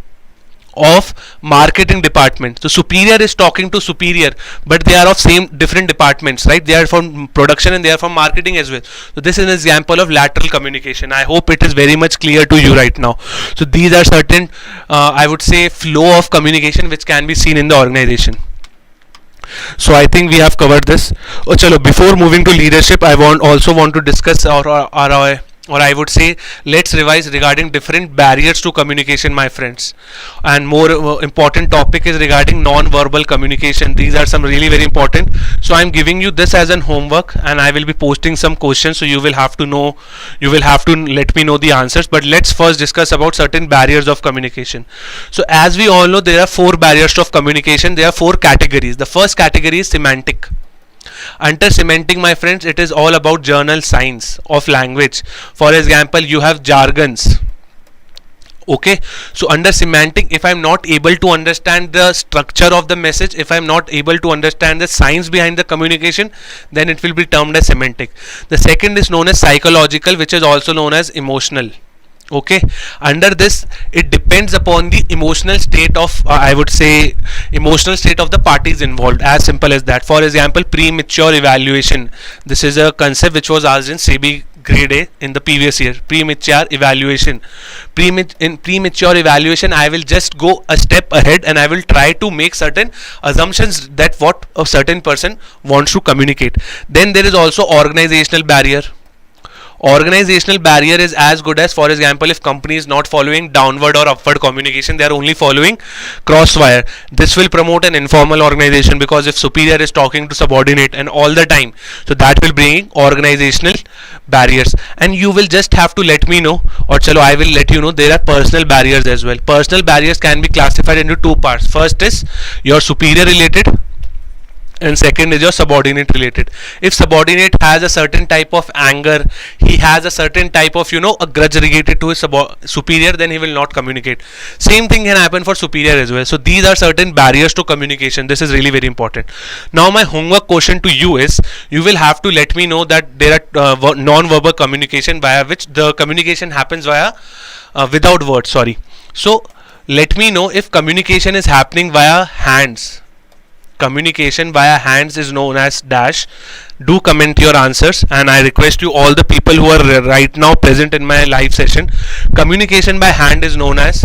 of marketing department. So superior is talking to superior, but they are of same different departments, right? They are from production and they are from marketing as well. So this is an example of lateral communication. I hope it is very much clear to you right now. So these are certain I would say flow of communication which can be seen in the organization. So I think we have covered this. Before moving to leadership, I also want to discuss or I would say let's revise regarding different barriers to communication, my friends. And more important topic is regarding non-verbal communication. These are some really very important. So I'm giving you this as an homework and I will be posting some questions, so you will have to let me know the answers. But let's first discuss about certain barriers of communication. So as we all know, there are 4 barriers of communication. There are 4 categories. The first category is semantic. Under semantic, my friends, it is all about journal science of language. For example, you have jargons. Okay, so under semantic, if I am not able to understand the structure of the message, if I am not able to understand the science behind the communication, then it will be termed as semantic. The second is known as psychological, which is also known as emotional. Okay, under this it depends upon the emotional state of I would say emotional state of the parties involved, as simple as that. For example, premature evaluation. This is a concept which was asked in SEBI grade A in the previous year. Premature evaluation. In premature evaluation, I will just go a step ahead and I will try to make certain assumptions that what a certain person wants to communicate. Then there is also organizational barrier. Organizational barrier is as good as, for example, if company is not following downward or upward communication, they are only following crosswire. This will promote an informal organization, because if superior is talking to subordinate and all the time, so that will bring organizational barriers. And you will just have to let me know, or I will let you know, there are personal barriers as well. Personal barriers can be classified into 2 parts. First is your superior related, and second is your subordinate related. If subordinate has a certain type of anger, he has a certain type of a grudge related to his superior, then he will not communicate. Same thing can happen for superior as well. So these are certain barriers to communication. This is really very important. Now my homework question to you is, you will have to let me know that there are non-verbal communication via which the communication happens via without words, sorry. So let me know if communication is happening via hands. Communication via hands is known as dash. Do comment your answers, and I request you, all the people who are right now present in my live session, communication by hand is known as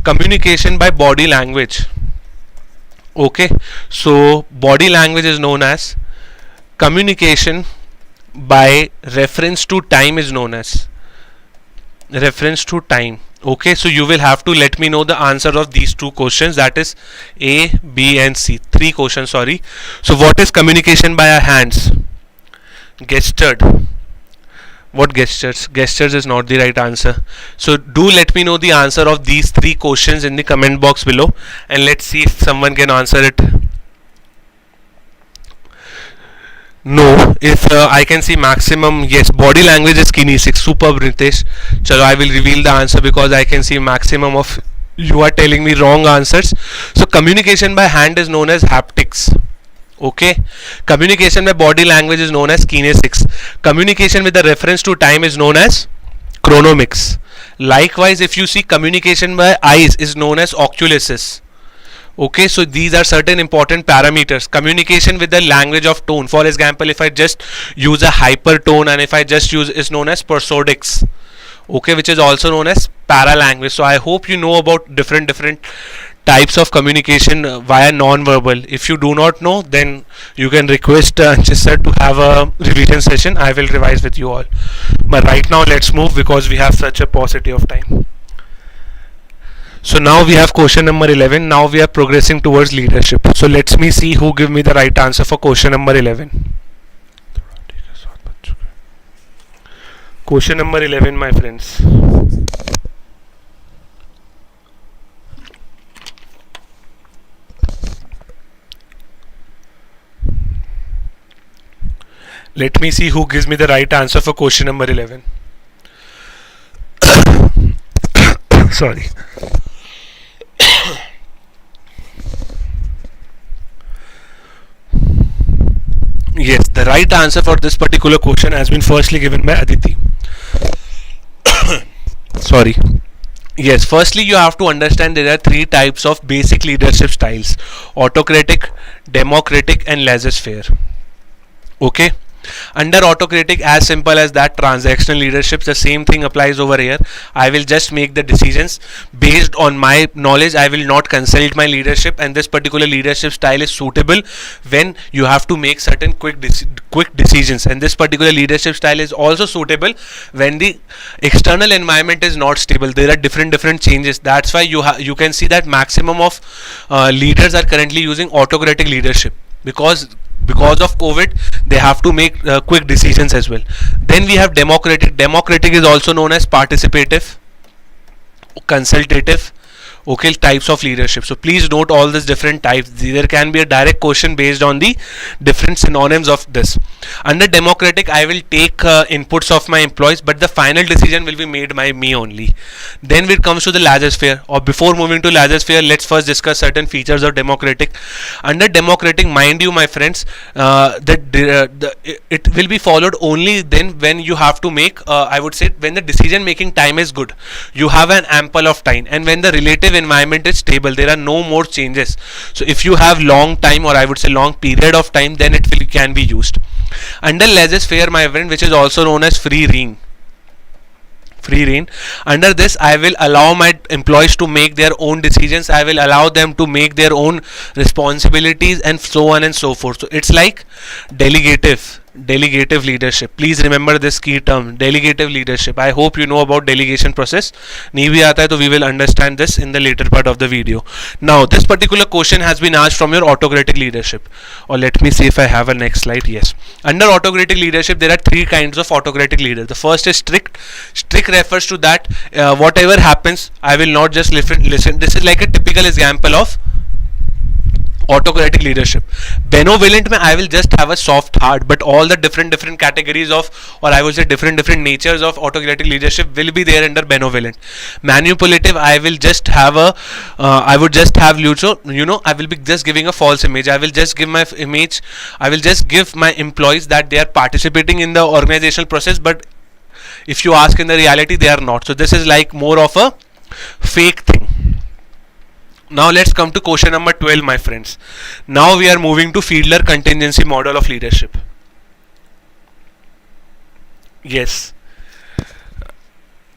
communication by body language. Okay, so body language is known as communication by reference to time is known as reference to time. Okay, so you will have to let me know the answer of these 2 questions, that is A, B and C. 3 questions, sorry. So what is communication by our hands? Gestured. What gestures? Gestures is not the right answer. So do let me know the answer of these 3 questions in the comment box below, and let's see if someone can answer it. No, if I can see maximum, yes, body language is kinesics. Superb, Ritesh. Chalo, I will reveal the answer because I can see maximum of you are telling me wrong answers. So communication by hand is known as haptics. Okay, communication by body language is known as kinesics. Communication with the reference to time is known as chronomics. Likewise, if you see communication by eyes is known as oculesis. Okay, so these are certain important parameters. Communication with the language of tone. For example, if I just use a hypertone and if I just use is known as prosodics. okay, which is also known as paralanguage. So I hope you know about different types of communication via non-verbal. If you do not know, then you can request Anchit sir to have a revision session. I will revise with you all. But right now let's move, because we have such a paucity of time. So now we have question number 11. Now we are progressing towards leadership. So let me see who give me the right answer for question number 11. Question number 11, my friends. Let me see who gives me the right answer for question number 11. Sorry. Yes, the right answer for this particular question has been firstly given by Aditi. Sorry. Yes, firstly you have to understand there are three types of basic leadership styles: autocratic, democratic, and laissez-faire. Okay. Under autocratic, as simple as that, transactional leadership, the same thing applies over here. I will just make the decisions based on my knowledge. I will not consult my leadership, and this particular leadership style is suitable when you have to make certain quick decisions, and this particular leadership style is also suitable when the external environment is not stable. There are different changes. That's why you can see that maximum of leaders are currently using autocratic leadership, because of COVID they have to make quick decisions as well. Then we have democratic. Democratic is also known as participative, consultative, okay, types of leadership. So please note all these different types. There can be a direct question based on the different synonyms of this. Under democratic, I will take inputs of my employees, but the final decision will be made by me only. Then it comes to the laissez-faire. Or before moving to laissez-faire, let's first discuss certain features of democratic. Under democratic, mind you, my friends, it will be followed only then when you have to make, I would say, when the decision making time is good, you have an ample of time, and when the relative environment is stable, there are no more changes. So if you have long time, or I would say long period of time, then it can be used. Under laissez-faire, my friend, which is also known as free rein. Under this, I will allow my employees to make their own decisions. I will allow them to make their own responsibilities, and so on and so forth. So it's like delegative leadership. Please remember this key term, delegative leadership. I hope you know about delegation process. Nahi bhi aata hai to we will understand this in the later part of the video. Now this particular question has been asked from your autocratic leadership, or let me see if I have a next slide. Yes, under autocratic leadership there are three kinds of autocratic leaders. The first is strict refers to that whatever happens, I will not just listen. This is like a typical example of autocratic leadership. Benevolent mein I will just have a soft heart, but all the different categories of, or I would say different natures of autocratic leadership will be there under benevolent. Manipulative, I will just have a I would just have I will be just giving a false image. I will just give my image, I will just give my employees that they are participating in the organizational process, but if you ask in the reality they are not. So this is like more of a fake thing. Now let's come to question number 12, my friends. Now we are moving to Fiedler contingency model of leadership. Yes,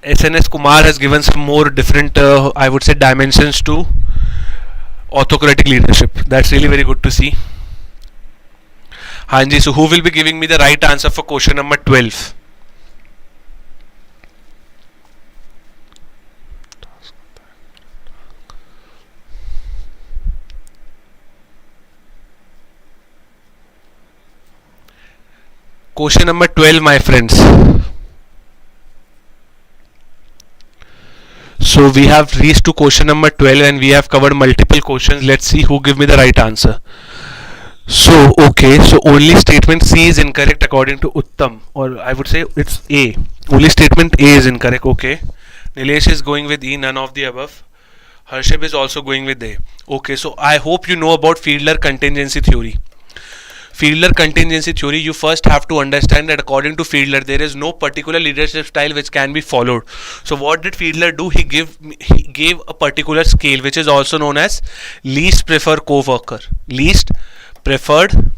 SNS Kumar has given some more different I would say dimensions to autocratic leadership. That's really very good to see. Hanji, so who will be giving me the right answer for question number 12? Question number 12, my friends. So we have reached to question number 12 and we have covered multiple questions. Let's see who give me the right answer. So okay, so only statement C is incorrect according to Uttam, or I would say it's A. Only statement A is incorrect. Okay, Nilesh is going with E, none of the above. Harship is also going with A. Okay, so I hope you know about Fiedler contingency theory. Fiedler contingency theory, you first have to understand that according to Fiedler, there is no particular leadership style which can be followed. So what did Fiedler do? He gave a particular scale which is also known as least preferred co-worker. Least preferred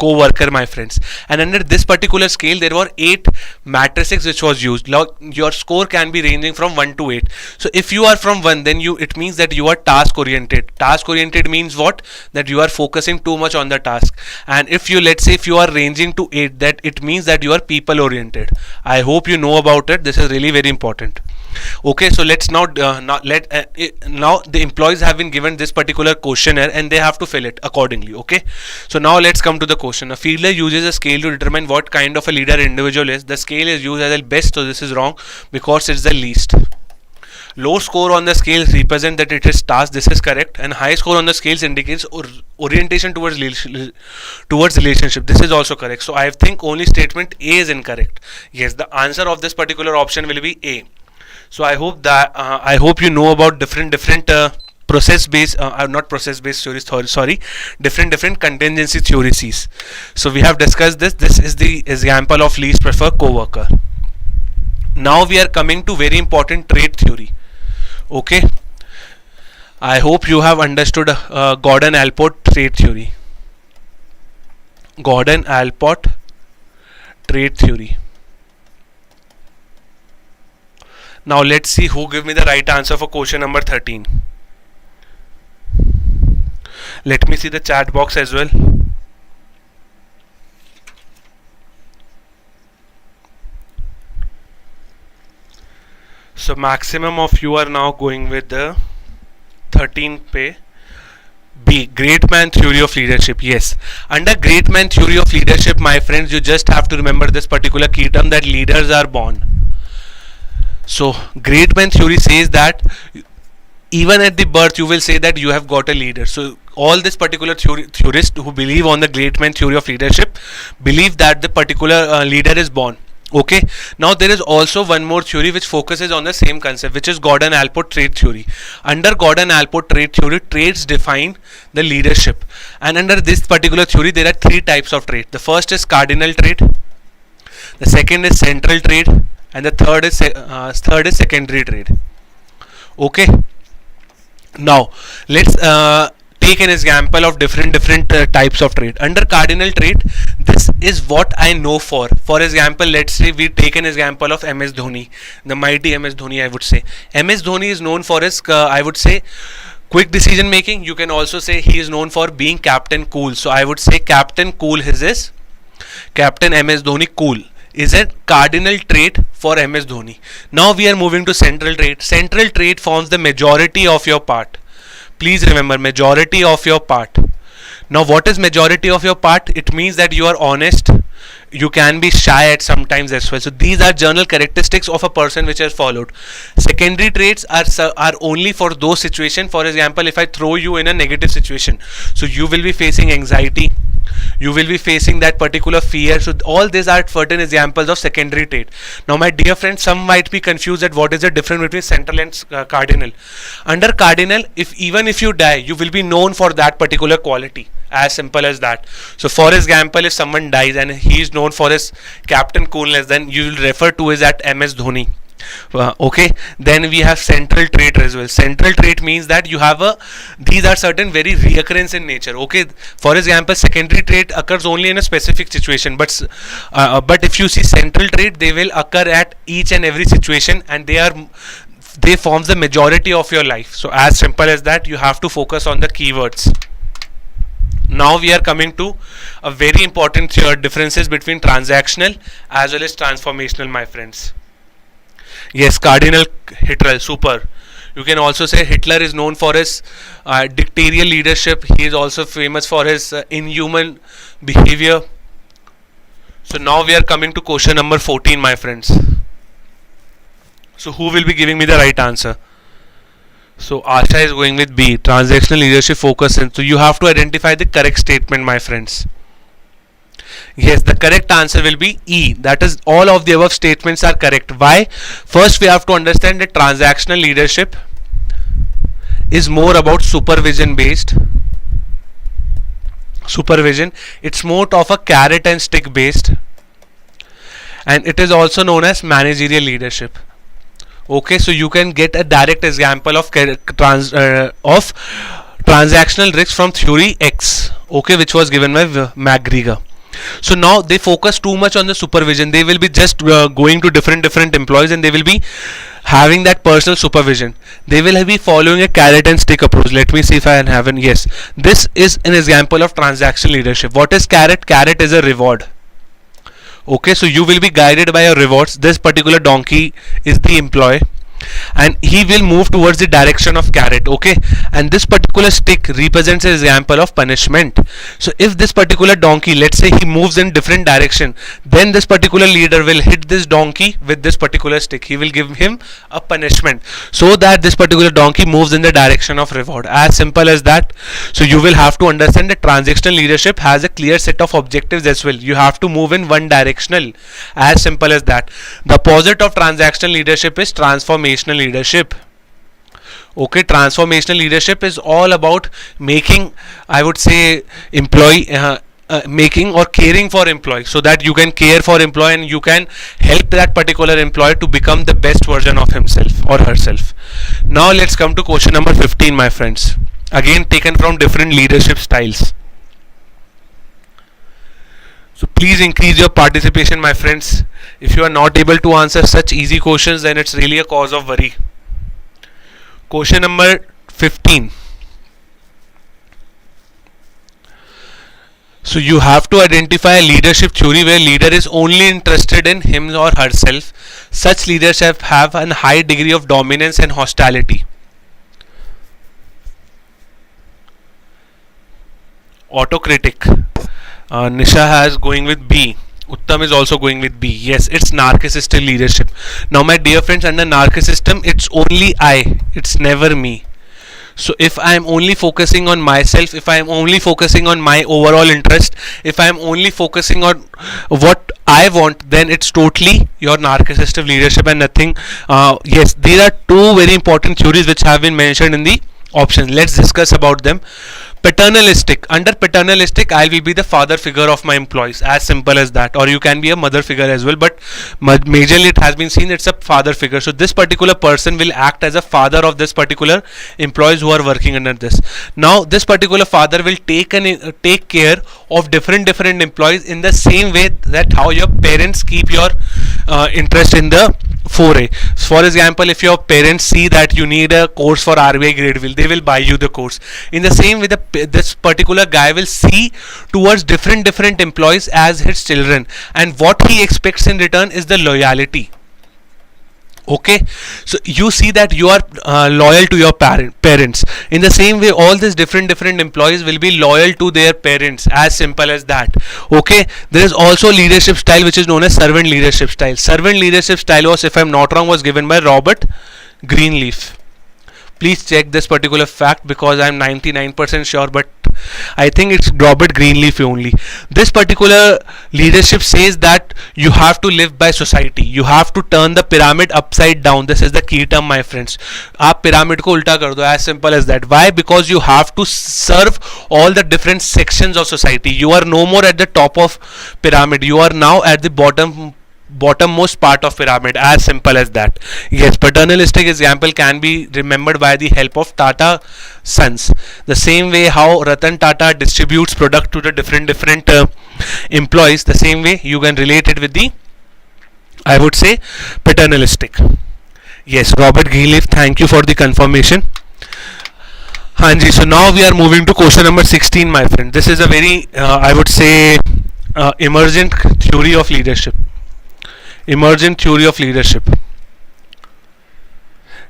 co-worker, my friends. And under this particular scale there were 8 matrices which was used. Now your score can be ranging from 1 to 8. So if you are from 1, then it means that you are task oriented. Task oriented means what? That you are focusing too much on the task. And if you, let's say if you are ranging to 8, that it means that you are people oriented. I hope you know about it. This is really very important. Okay, so let's now now the employees have been given this particular questionnaire and they have to fill it accordingly. Okay, so now let's come to the question. A fielder uses a scale to determine what kind of a leader individual is. The scale is used as the best, so this is wrong because it's the least. Low score on the scale represent that it is task, this is correct, and high score on the scales indicates orientation towards relationship, this is also correct. So I think only statement A is incorrect. Yes, the answer of this particular option will be A. So I hope that I hope you know about different process-based, not process-based theories. Sorry, different contingency theories. So we have discussed this. This is the example of least preferred co-worker. Now we are coming to very important trait theory. Okay, I hope you have understood Gordon-Allport trait theory. Gordon-Allport trait theory. Now let's see who give me the right answer for question number 13. Let me see the chat box as well. So maximum of you are now going with the 13 pay. B, great man theory of leadership. Yes, under great man theory of leadership, my friends, you just have to remember this particular key term, that leaders are born. So great man theory says that even at the birth you will say that you have got a leader. So all this particular theorists who believe on the great man theory of leadership believe that the particular leader is born. Okay, now there is also one more theory which focuses on the same concept, which is Gordon-Allport trait theory. Under Gordon-Allport trait theory, traits define the leadership, and under this particular theory there are 3 types of trait. The first is cardinal trait, the second is central trait, and the third is secondary trait. Okay, now let's take an example of different types of trait. Under cardinal trait, this is what I know for. For example, let's say we take an example of MS Dhoni, the mighty MS Dhoni. I would say MS Dhoni is known for his I would say quick decision making. You can also say he is known for being Captain Cool. So I would say Captain Cool is Captain MS Dhoni Cool is a cardinal trait for MS Dhoni. Now we are moving to central trait. Central trait forms the majority of your part. Please remember, majority of your part. Now what is majority of your part? It means that you are honest, you can be shy at sometimes as well. So these are general characteristics of a person which is followed. Secondary traits are only for those situations. For example, if I throw you in a negative situation, so you will be facing anxiety, you will be facing that particular fear. So all these are certain examples of secondary trait. Now my dear friends, some might be confused at what is the difference between central and cardinal. Under cardinal, even if you die, you will be known for that particular quality. As simple as that. So for example, if someone dies and he is known for his Captain Coolness, then you will refer to as that MS Dhoni. Okay, then we have central trait as well. Central trait means that you have these are certain very reoccurrence in nature. Okay, for example, secondary trait occurs only in a specific situation, but if you see central trait, they will occur at each and every situation, and they forms the majority of your life. So as simple as that, you have to focus on the keywords. Now we are coming to a very important differences between transactional as well as transformational, my friends. Yes, cardinal Hitler, super. You can also say Hitler is known for his dictatorial leadership. He is also famous for his inhuman behavior. So now we are coming to question number 14, my friends. So who will be giving me the right answer? So Asha is going with B, transactional leadership focus. So you have to identify the correct statement, my friends. Yes, the correct answer will be E. That is, all of the above statements are correct. Why? First, we have to understand that transactional leadership is more about supervision based. It's more of a carrot and stick based, and it is also known as managerial leadership. Okay, so you can get a direct example of transactional risk from theory X. Okay, which was given by McGregor. So now they focus too much on the supervision. They will be just going to different employees, and they will be having that personal supervision. They will be following a carrot and stick approach. Let me see if I have an yes. This is an example of transactional leadership. What is carrot? Carrot is a reward. Okay, so you will be guided by your rewards. This particular donkey is the employee, and he will move towards the direction of carrot. Okay, and this particular stick represents an example of punishment. So if this particular donkey, let's say he moves in different direction, then this particular leader will hit this donkey with this particular stick. He will give him a punishment so that this particular donkey moves in the direction of reward. As simple as that. So you will have to understand that transactional leadership has a clear set of objectives as well. You have to move in one directional. As simple as that. The opposite of transactional leadership is transformational leadership. Okay, transformational leadership is all about making, I would say, employee making or caring for employee, so that you can care for employee and you can help that particular employee to become the best version of himself or herself. Now let's come to question number 15, my friends. Again taken from different leadership styles. So please increase your participation, my friends. If you are not able to answer such easy questions, then it's really a cause of worry. Question number 15. So you have to identify a leadership theory where leader is only interested in him or herself. Such leadership have a high degree of dominance and hostility. Autocratic. Nisha has going with B. Uttam is also going with B. Yes, it's narcissistic leadership. Now my dear friends, under narcissism, it's only I. It's never me. So if I am only focusing on myself, if I am only focusing on my overall interest, if I am only focusing on what I want, then it's totally your narcissistic leadership and nothing. Yes, these are two very important theories which have been mentioned in the options. Let's discuss about them. Paternalistic. Under paternalistic, I will be the father figure of my employees. As simple as that. Or you can be a mother figure as well. But majorly it has been seen it's a father figure. So this particular person will act as a father of this particular employees who are working under this. Now this particular father will take care of different employees in the same way that how your parents keep your interest in the foray. For example, if your parents see that you need a course for RBI Grade B, they will buy you the course. In the same way, this particular guy will see towards different employees as his children, and what he expects in return is the loyalty. Okay, so you see that you are loyal to your parents. In the same way, all these different employees will be loyal to their parents. As simple as that. Okay, there is also leadership style which is known as servant leadership style. Servant leadership style was, if I am not wrong, was given by Robert Greenleaf. Please check this particular fact because I am 99% sure, but I think it's Robert Greenleaf only. This particular leadership says that you have to live by society. You have to turn the pyramid upside down. This is the key term, my friends. आप pyramid को उल्टा कर दो. As simple as that. Why? Because you have to serve all the different sections of society. You are no more at the top of pyramid. You are now at the bottommost part of pyramid. As simple as that. Yes, paternalistic example can be remembered by the help of Tata Sons. The same way how Ratan Tata distributes product to the different employees, the same way you can relate it with the, I would say, paternalistic. Yes, Robert Greenleaf, thank you for the confirmation. Hanji, so now we are moving to question number 16, my friend. This is a very, I would say, emergent theory of leadership. Emergent theory of leadership.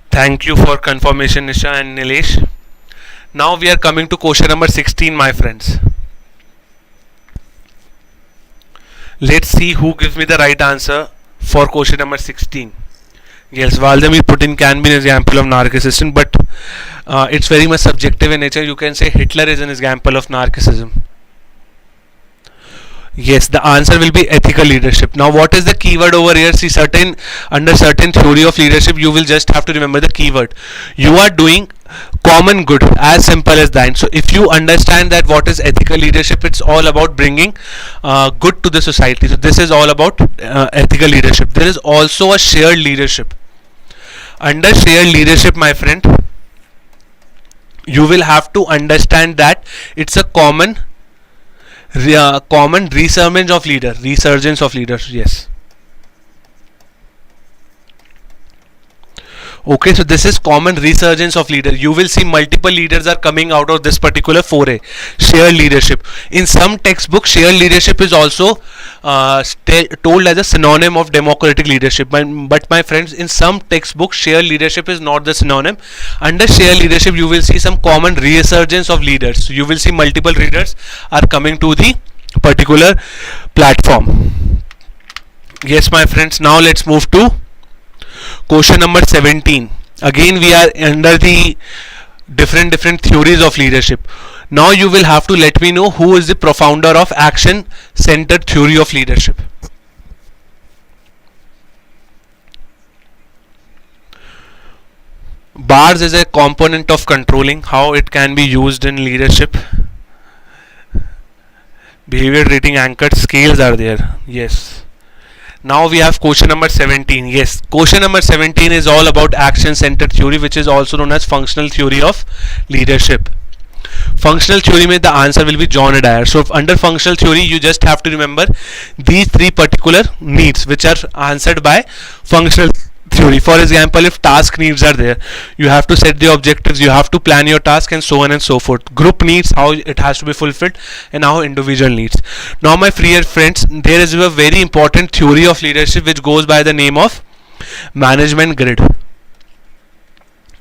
Thank you for confirmation, Nisha and Nilesh. Now we are coming to question number 16, my friends. Let's see who gives me the right answer for question number 16. Yes, Valdemir Putin can be an example of narcissism, but it's very much subjective in nature. You can say Hitler is an example of narcissism. Yes, the answer will be ethical leadership. Now what is the keyword over here? See, under certain theory of leadership, you will just have to remember the keyword. You are doing common good, as simple as that. So if you understand that what is ethical leadership, it's all about bringing good to the society. So this is all about ethical leadership. There is also a shared leadership. Under shared leadership, my friend, you will have to understand that it's a common Common resurgence of leaders, yes. Okay, so this is common resurgence of leader. You will see multiple leaders are coming out of this particular foray. Shared leadership. In some textbooks, shared leadership is also told as a synonym of democratic leadership. But my friends, in some textbooks, shared leadership is not the synonym. Under shared leadership, you will see some common resurgence of leaders. So you will see multiple leaders are coming to the particular platform. Yes, my friends. Now let's move to question number 17. Again we are under the different theories of leadership. Now you will have to let me know who is the profounder of action centered theory of leadership. BARS is a component of controlling. How it can be used in leadership? Behavior rating anchored scales are there. Yes. Now we have question number 17. Yes, question number 17 is all about action centered theory, which is also known as functional theory of leadership. Functional theory mein the answer will be John Adair. So under functional theory you just have to remember these three particular needs which are answered by functional theory. For example, if task needs are there, you have to set the objectives, you have to plan your task, and so on and so forth. Group needs, how it has to be fulfilled, and how individual needs. Now my friends, there is a very important theory of leadership which goes by the name of management grid.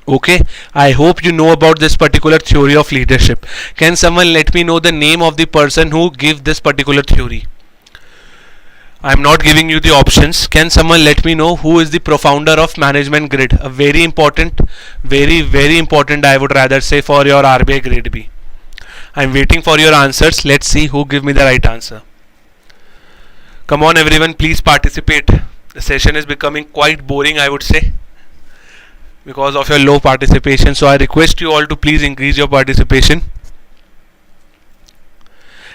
Okay, I hope you know about this particular theory of leadership. Can someone let me know the name of the person who gave this particular theory? I am not giving you the options. Can someone let me know who is the profounder of management grid? A very important, very important, I would rather say, for your RBI Grade B. I am waiting for your answers. Let's see who give me the right answer. Come on everyone, please participate. The session is becoming quite boring, I would say, because of your low participation. So I request you all to please increase your participation.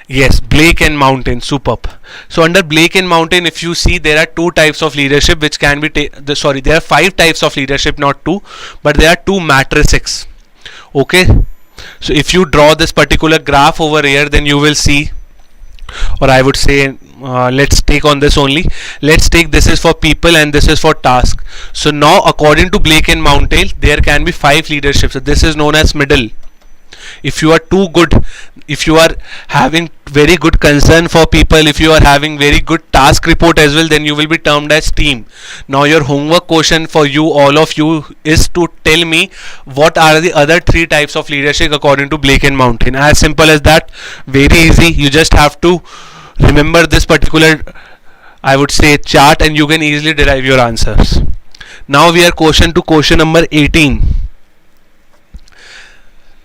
Yes, Blake and Mountain, superb. So under Blake and Mountain, if you see, there are two types of leadership which can be there are 5 types of leadership, not 2, but there are 2 matrices. Okay, so if you draw this particular graph over here, then you will see, or I would say, let's take on this only. Let's take this is for people and this is for task. So now according to Blake and Mountain, there can be 5 leaderships. So this is known as middle. If you are too good, if you are having very good concern for people, if you are having very good task report as well, then you will be termed as team. Now your homework question for you, all of you, is to tell me what are the other 3 types of leadership according to Blake and Mountain. As simple as that, very easy. You just have to remember this particular, I would say, chart, and you can easily derive your answers. Now we are question number 18.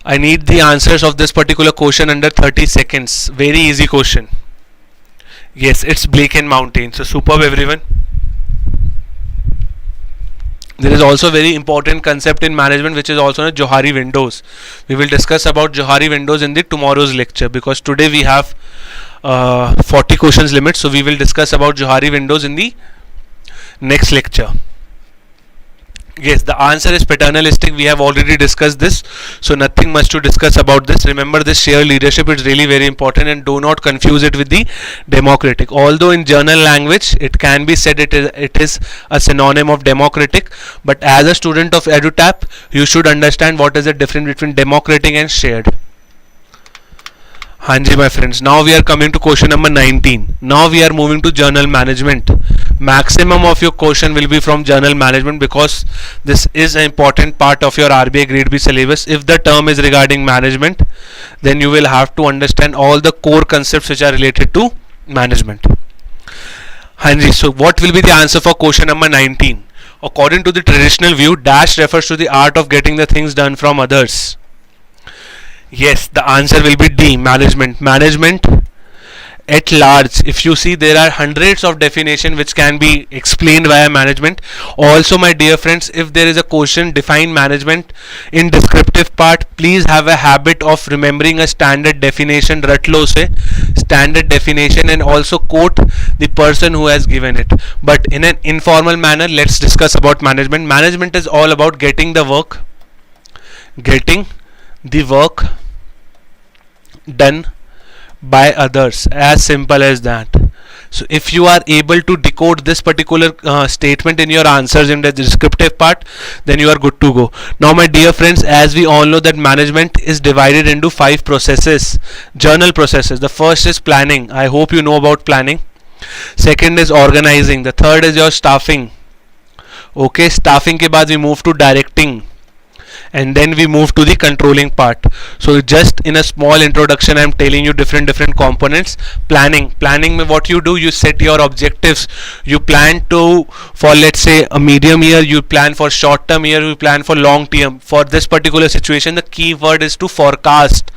I need the answers of this particular question under 30 seconds. Very easy question. Yes, it's Blake and Mountain. So superb everyone. There is also a very important concept in management which is also known as Johari windows. We will discuss about Johari windows in the tomorrow's lecture, because today we have 40 questions limit. So we will discuss about Johari windows in the next lecture. Yes, the answer is paternalistic. We have already discussed this, so nothing much to discuss about this. Remember, this shared leadership is really very important, and do not confuse it with the democratic. Although in journal language it can be said it is a synonym of democratic, but as a student of EduTap, you should understand what is the difference between democratic and shared. Hanji my friends, now we are coming to question number 19. Now we are moving to journal management. Maximum of your question will be from journal management, because this is an important part of your RBI Grade B syllabus. If the term is regarding management, then you will have to understand all the core concepts which are related to management. Hanji, so what will be the answer for question number 19? According to the traditional view, dash refers to the art of getting the things done from others. Yes, the answer will be D, management. Management at large. If you see, there are hundreds of definitions which can be explained via management. Also, my dear friends, if there is a question, define management in descriptive part, please have a habit of remembering a standard definition, Ratlo se standard definition, and also quote the person who has given it. But in an informal manner, let's discuss about management. Management is all about getting the work done by others. As simple as that. So if you are able to decode this particular statement in your answers in the descriptive part, then you are good to go. Now my dear friends, as we all know that management is divided into 5 processes, journal processes. The first is planning. I hope you know about planning. Second is organizing. The third is your staffing. Okay, staffing के बाद we move to directing, and then we move to the controlling part. So just in a small introduction, I am telling you different components. Planning में what you do, you set your objectives. You plan to for, let's say, a medium year, you plan for short term year, you plan for long term. For this particular situation, the key word is to forecast.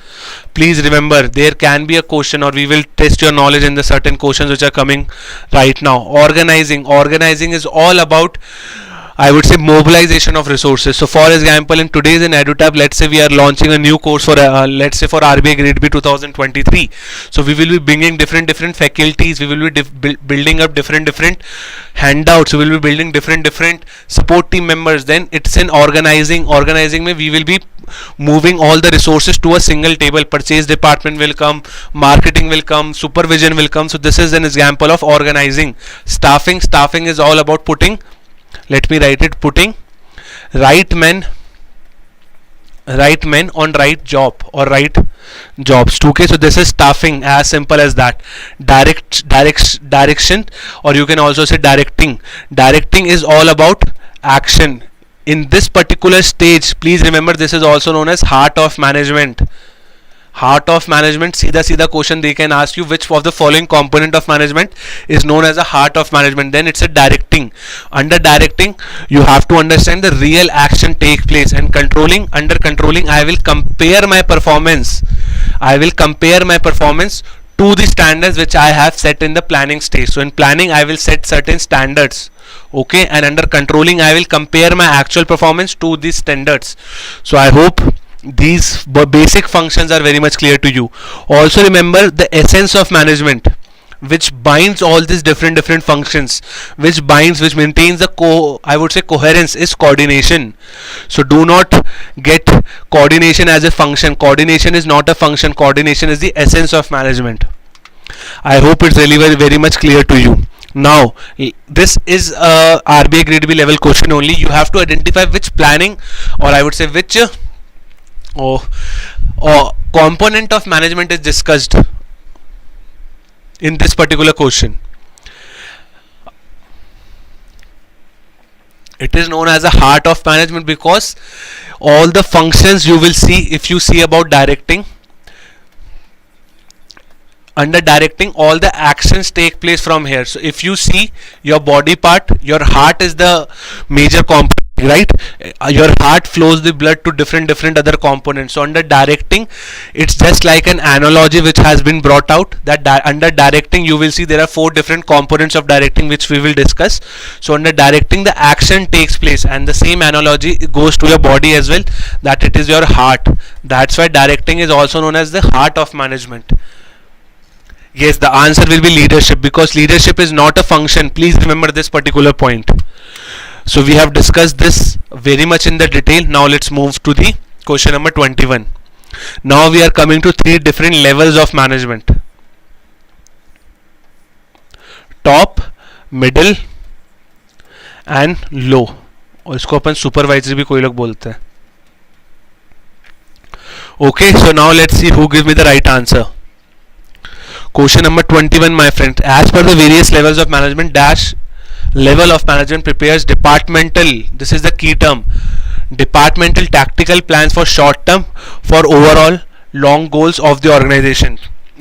Please remember, there can be a question, or we will test your knowledge in the certain questions which are coming right now. Organizing is all about, I would say, mobilization of resources. So for example, in today's in EduTap, let's say we are launching a new course for let's say for RBI Grade B 2023. So we will be bringing different faculties, we will be building up different handouts, we will be building different support team members. Then it's in organizing mein we will be moving all the resources to a single table. Purchase department will come, marketing will come, supervision will come. So this is an example of organizing. Staffing is all about putting, let me write it, putting right men on right job or right jobs. Okay, so this is staffing, as simple as that. Direction, or you can also say directing is all about action. In this particular stage, please remember, this is also known as heart of management. सीधा question they can ask you, which of the following component of management is known as a heart of management. Then it's a directing. Under directing, you have to understand the real action take place. And controlling, under controlling, I will compare my performance to the standards which I have set in the planning stage. So in planning, I will set certain standards. Okay, and under controlling, I will compare my actual performance to these standards. So I hope these basic functions are very much clear to you. Also remember the essence of management, which binds all these different functions, which maintains the I would say coherence, is coordination. So do not get coordination as a function. Coordination is not a function. Coordination is the essence of management. I hope it's really very much clear to you. Now this is a RBI Grade B level question only. You have to identify which planning, or I would say which component of management is discussed in this particular question. It is known as a heart of management because all the functions you will see, if you see about directing, under directing, all the actions take place from here. So if you see your body part, your heart is the major component, right? Your heart flows the blood to different other components. So under directing, it's just like an analogy which has been brought out, that under directing you will see there are 4 different components of directing which we will discuss. So under directing, the action takes place, and the same analogy goes to your body as well, that it is your heart. That's why directing is also known as the heart of management. Yes, the answer will be leadership, because leadership is not a function. Please remember this particular point. So we have discussed this very much in the detail. Now let's move to the question number 21. Now we are coming to 3 different levels of management: top, middle and low. और इसको अपन supervisor भी कोई लोग बोलते हैं. Okay, so now let's see who gives me the right answer. Question number 21, my friend. As per the various levels of management, dash level of management prepares departmental, this is the key term, departmental tactical plans for short term, for overall long goals of the organization.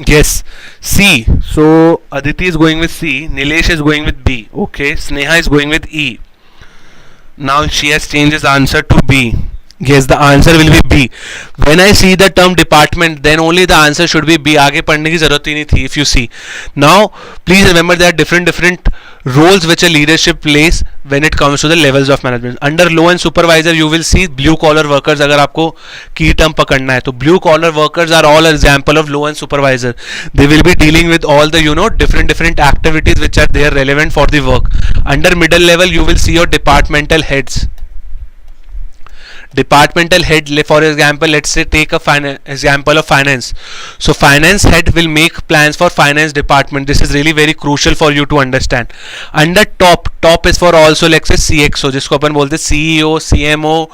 Yes, C. So Aditi is going with C, Nilesh is going with B. Okay, Sneha is going with E. Now she has changed his answer to B. Yes, the answer will be B. When I see the term department, then only the answer should be B. आगे पढ़ने की ज़रूरत ही नहीं थी. If you see, now please remember there are different roles which a leadership plays when it comes to the levels of management. Under low and supervisor, you will see blue collar workers. अगर आपको key term पकड़ना है, तो blue collar workers are all example of low and supervisor. They will be dealing with all the different activities which are there relevant for the work. Under middle level, you will see your departmental heads. departmental head, for example, let's say take a example of finance. So finance head will make plans for finance department. This is really very crucial for you to understand. Under top is for also, let's say CXO, जिसको अपन बोलते हैं CEO, CMO,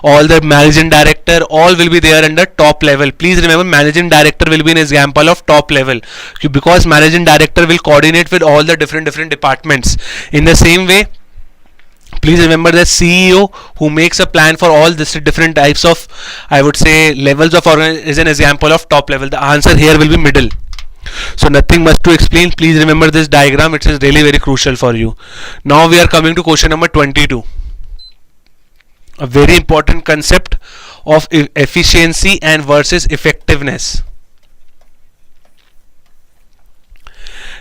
all the managing director, all will be there under top level. Please remember, managing director will be an example of top level, because managing director will coordinate with all the different departments. In the same way, please remember the CEO who makes a plan for all this different types of, I would say, levels of organization is an example of top level. The answer here will be middle. So nothing much to explain. Please remember this diagram. It is really very crucial for you. Now we are coming to question number 22. A very important concept of efficiency and versus effectiveness.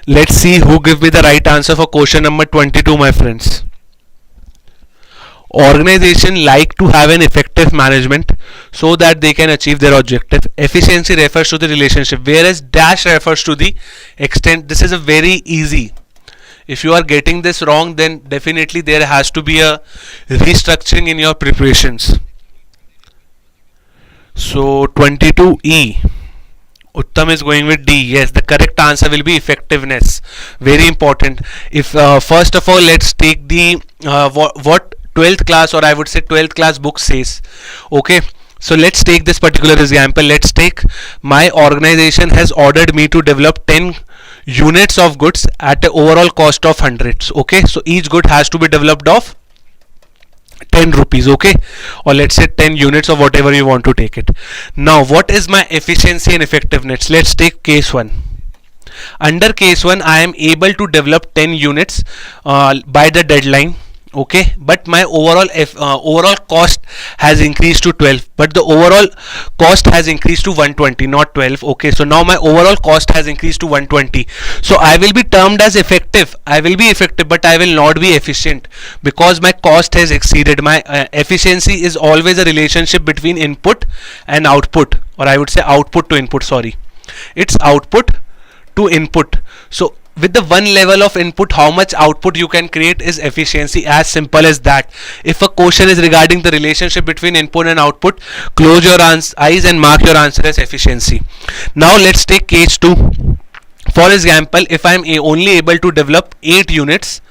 Let's see who give me the right answer for question number 22, my friends. Organization like to have an effective management so that they can achieve their objective. Efficiency refers to the relationship, whereas dash refers to the extent. This is a very easy. If you are getting this wrong, then definitely there has to be a restructuring in your preparations. So 22E. Uttam is going with D. Yes, the correct answer will be effectiveness. Very important. If first of all, let's take the what 12th class, or I would say 12th class book says. Okay, so let's take this particular example. Let's take, my organization has ordered me to develop 10 units of goods at an overall cost of hundreds. Okay, so each good has to be developed of 10 rupees. Okay, or let's say 10 units or whatever you want to take it. Now what is my efficiency and effectiveness? Let's take case 1. Under case 1, I am able to develop 10 units by the deadline. Okay, but my overall cost has increased to 12, but the overall cost has increased to 120, not 12. Okay, so now my overall cost has increased to 120. So I will be termed as effective. I will be effective, but I will not be efficient, because my cost has exceeded. My efficiency is always a relationship between input and output, or I would say output to input. Sorry, it's output to input. So with the one level of input, how much output you can create is efficiency. As simple as that. If a question is regarding the relationship between input and output, close your eyes and mark your answer as efficiency. Now let's take case 2. For example, if I am only able to develop 8 units,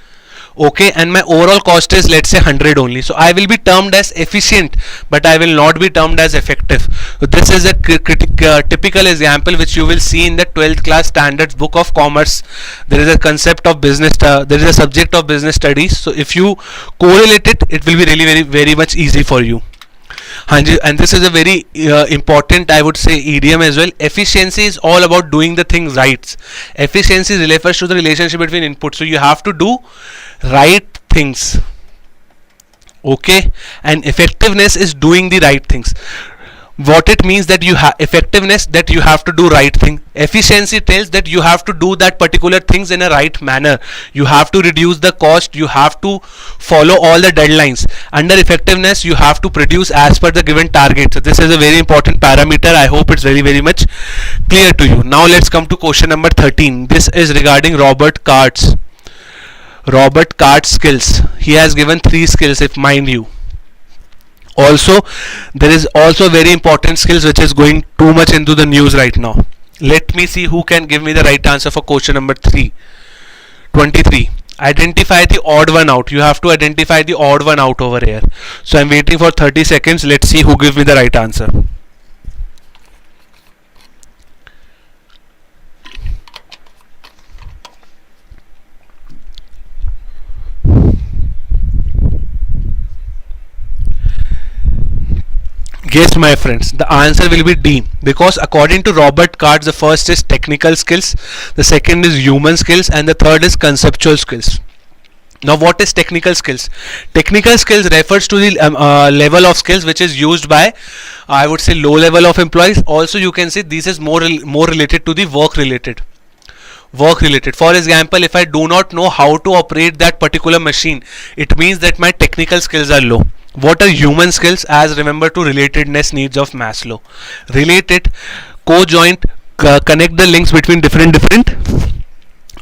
okay, and my overall cost is, let's say, 100 only, so I will be termed as efficient, but I will not be termed as effective. So this is a typical example which you will see in the 12th class standards book of commerce. There is a concept of business, there is a subject of business studies. So if you correlate it, it will be really very much easy for you. And this is a very important, I would say, idiom as well. Efficiency is all about doing the things right. Efficiency refers to the relationship between input. So you have to do right things. Okay, and effectiveness is doing the right things. What it means that you have effectiveness, that you have to do right thing. Efficiency tells that you have to do that particular things in a right manner. You have to reduce the cost. You have to follow all the deadlines. Under effectiveness, you have to produce as per the given target. So this is a very important parameter. I hope it's very much clear to you. Now let's come to question number 13. This is regarding Robert Cart's skills. He has given 3 skills, if mind you. Also, there is also very important skills which is going too much into the news right now. Let me see who can give me the right answer for question number 23. Identify the odd one out. You have to identify the odd one out over here. So I'm waiting for 30 seconds. Let's see who gives me the right answer. Guess, my friends, the answer will be D, because according to Robert Card, the first is technical skills, the second is human skills, and the third is conceptual skills. Now what is technical skills? Technical skills refers to the level of skills which is used by, I would say, low level of employees. Also you can say this is more related to the work related. For example, if I do not know how to operate that particular machine, it means that my technical skills are low. What are human skills? As remember to relatedness needs of Maslow. Related, co-joint, connect the links between different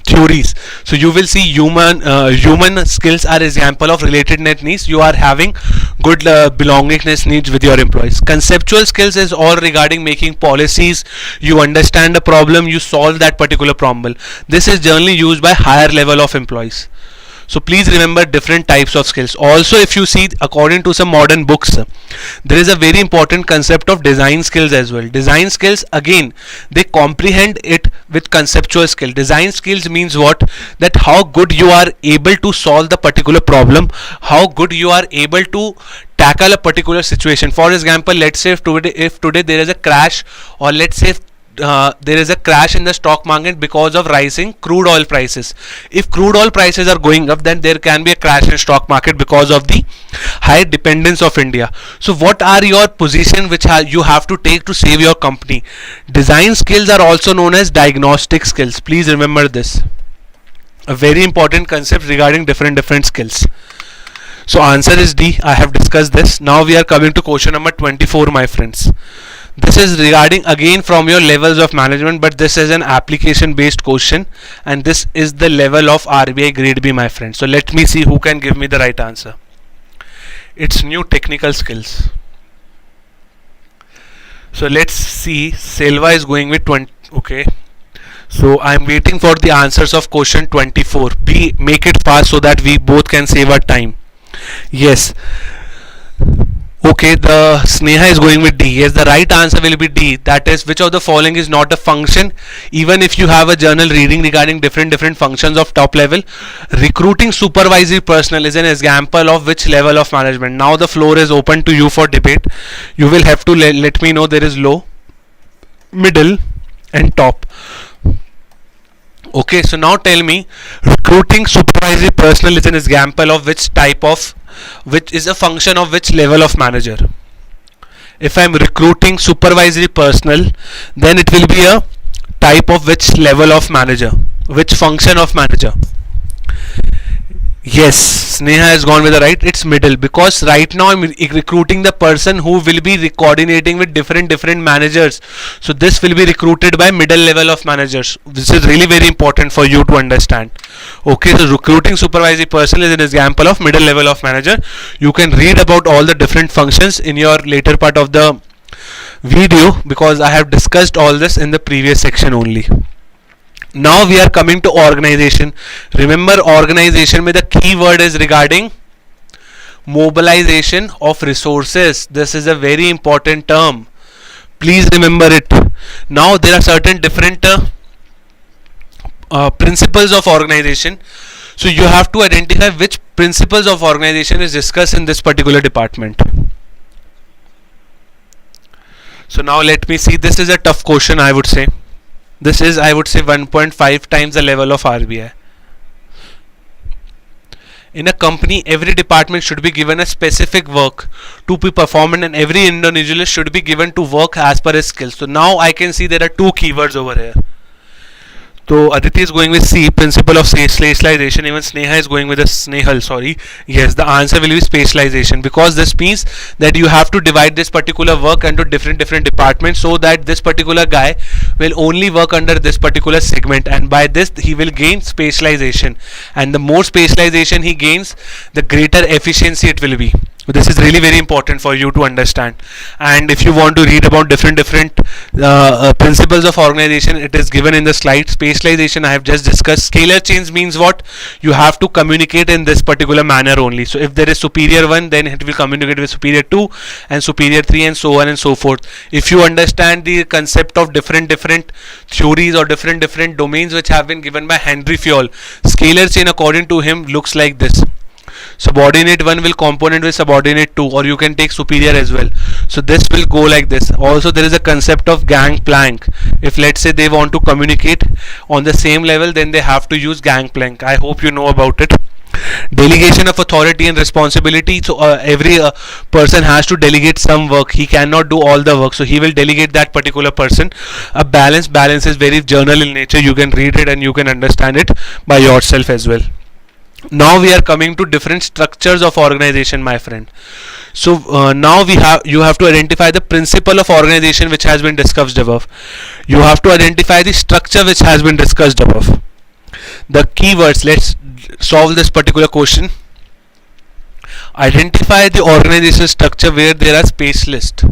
theories. So you will see human skills are example of relatedness needs. You are having good belongingness needs with your employees. Conceptual skills is all regarding making policies. You understand a problem, you solve that particular problem. This is generally used by higher level of employees. So please remember different types of skills. Also, if you see, according to some modern books, there is a very important concept of design skills as well. Design skills, again, they comprehend it with conceptual skill. Design skills means what? That how good you are able to solve the particular problem, how good you are able to tackle a particular situation. For example, let's say if today there is a crash, or let's say if there is a crash in the stock market because of rising crude oil prices. If crude oil prices are going up, then there can be a crash in stock market because of the high dependence of India. So what are your position which you have to take to save your company? Design skills are also known as diagnostic skills. Please remember this. A very important concept regarding different skills. So answer is D. I have discussed this. Now we are coming to question number 24, my friends. This is regarding again from your levels of management, but this is an application based question, and this is the level of RBI Grade B, my friend. So let me see who can give me the right answer. It's new technical skills. So let's see. Selva is going with 20. Okay. So I'm waiting for the answers of question 24. Make it fast so that we both can save our time. Yes. Okay, the Sneha is going with D. Yes, the right answer will be D. That is, which of the following is not a function? Even if you have a journal reading regarding different functions of top level, recruiting supervisory personnel is an example of which level of management? Now the floor is open to you for debate. You will have to let me know. There is low, middle and top. Okay, so now tell me, recruiting supervisory personnel is an example of which is a function of which level of manager? If I am recruiting supervisory personnel, then it will be a type of which level of manager, which function of manager? Yes, Sneha has gone with the right. It's middle, because right now I'm recruiting the person who will be coordinating with different managers. So this will be recruited by middle level of managers. This is really very important for you to understand. Okay, so recruiting supervisory person is an example of middle level of manager. You can read about all the different functions in your later part of the video, because I have discussed all this in the previous section only. Now we are coming to organization. Remember, organization में the key word is regarding mobilization of resources. This is a very important term. Please remember it. Now there are certain different principles of organization. So you have to identify which principles of organization is discussed in this particular department. So now let me see. This is a tough question, I would say. This is, I would say, 1.5 times the level of RBI. In a company, every department should be given a specific work to be performed, and every individual should be given to work as per his skills. So now I can see there are two keywords over here. So Aditi is going with C, principle of specialization. Even Sneha is going with a Snehal, sorry. Yes, the answer will be specialization, because this means that you have to divide this particular work into different departments, so that this particular guy will only work under this particular segment, and by this he will gain specialization, and the more specialization he gains, the greater efficiency it will be. So this is really very important for you to understand. And if you want to read about different principles of organization, it is given in the slide. Specialization I have just discussed. Scalar change means what? You have to communicate in this particular manner only. So if there is superior 1, then it will communicate with superior 2 and superior 3, and so on and so forth. If you understand the concept of different theories or different domains which have been given by Henry Fayol, scalar chain according to him looks like this. Subordinate 1 will component with subordinate 2, or you can take superior as well. So this will go like this. Also there is a concept of gangplank. If let's say they want to communicate on the same level, then they have to use gangplank. I hope you know about it. Delegation of authority and responsibility. So every person has to delegate some work. He cannot do all the work, so he will delegate that particular person. A balance is very general in nature. You can read it and you can understand it by yourself as well. Now we are coming to different structures of organization, my friend. So now you have to identify the principle of organization which has been discussed above. You have to identify the structure which has been discussed above. The keywords, let's solve this particular question. Identify the organizational structure where there are specialists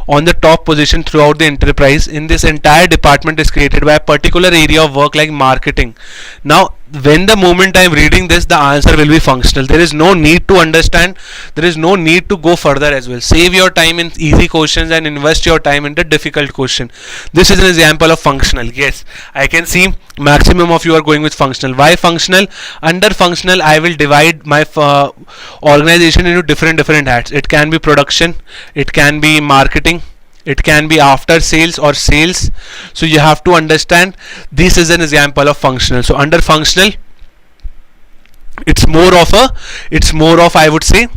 on the top position throughout the enterprise. In this entire department is created by a particular area of work like marketing. Now when the moment I am reading this, the answer will be functional. There is no need to understand, there is no need to go further as well. Save your time in easy questions and invest your time in the difficult question. This is an example of functional. Yes, I can see maximum of you are going with functional. Why functional? Under functional I will divide my organization into different hats. It can be production, it can be marketing, it can be after sales or sales. So you have to understand this is an example of functional. So under functional it's more of I would say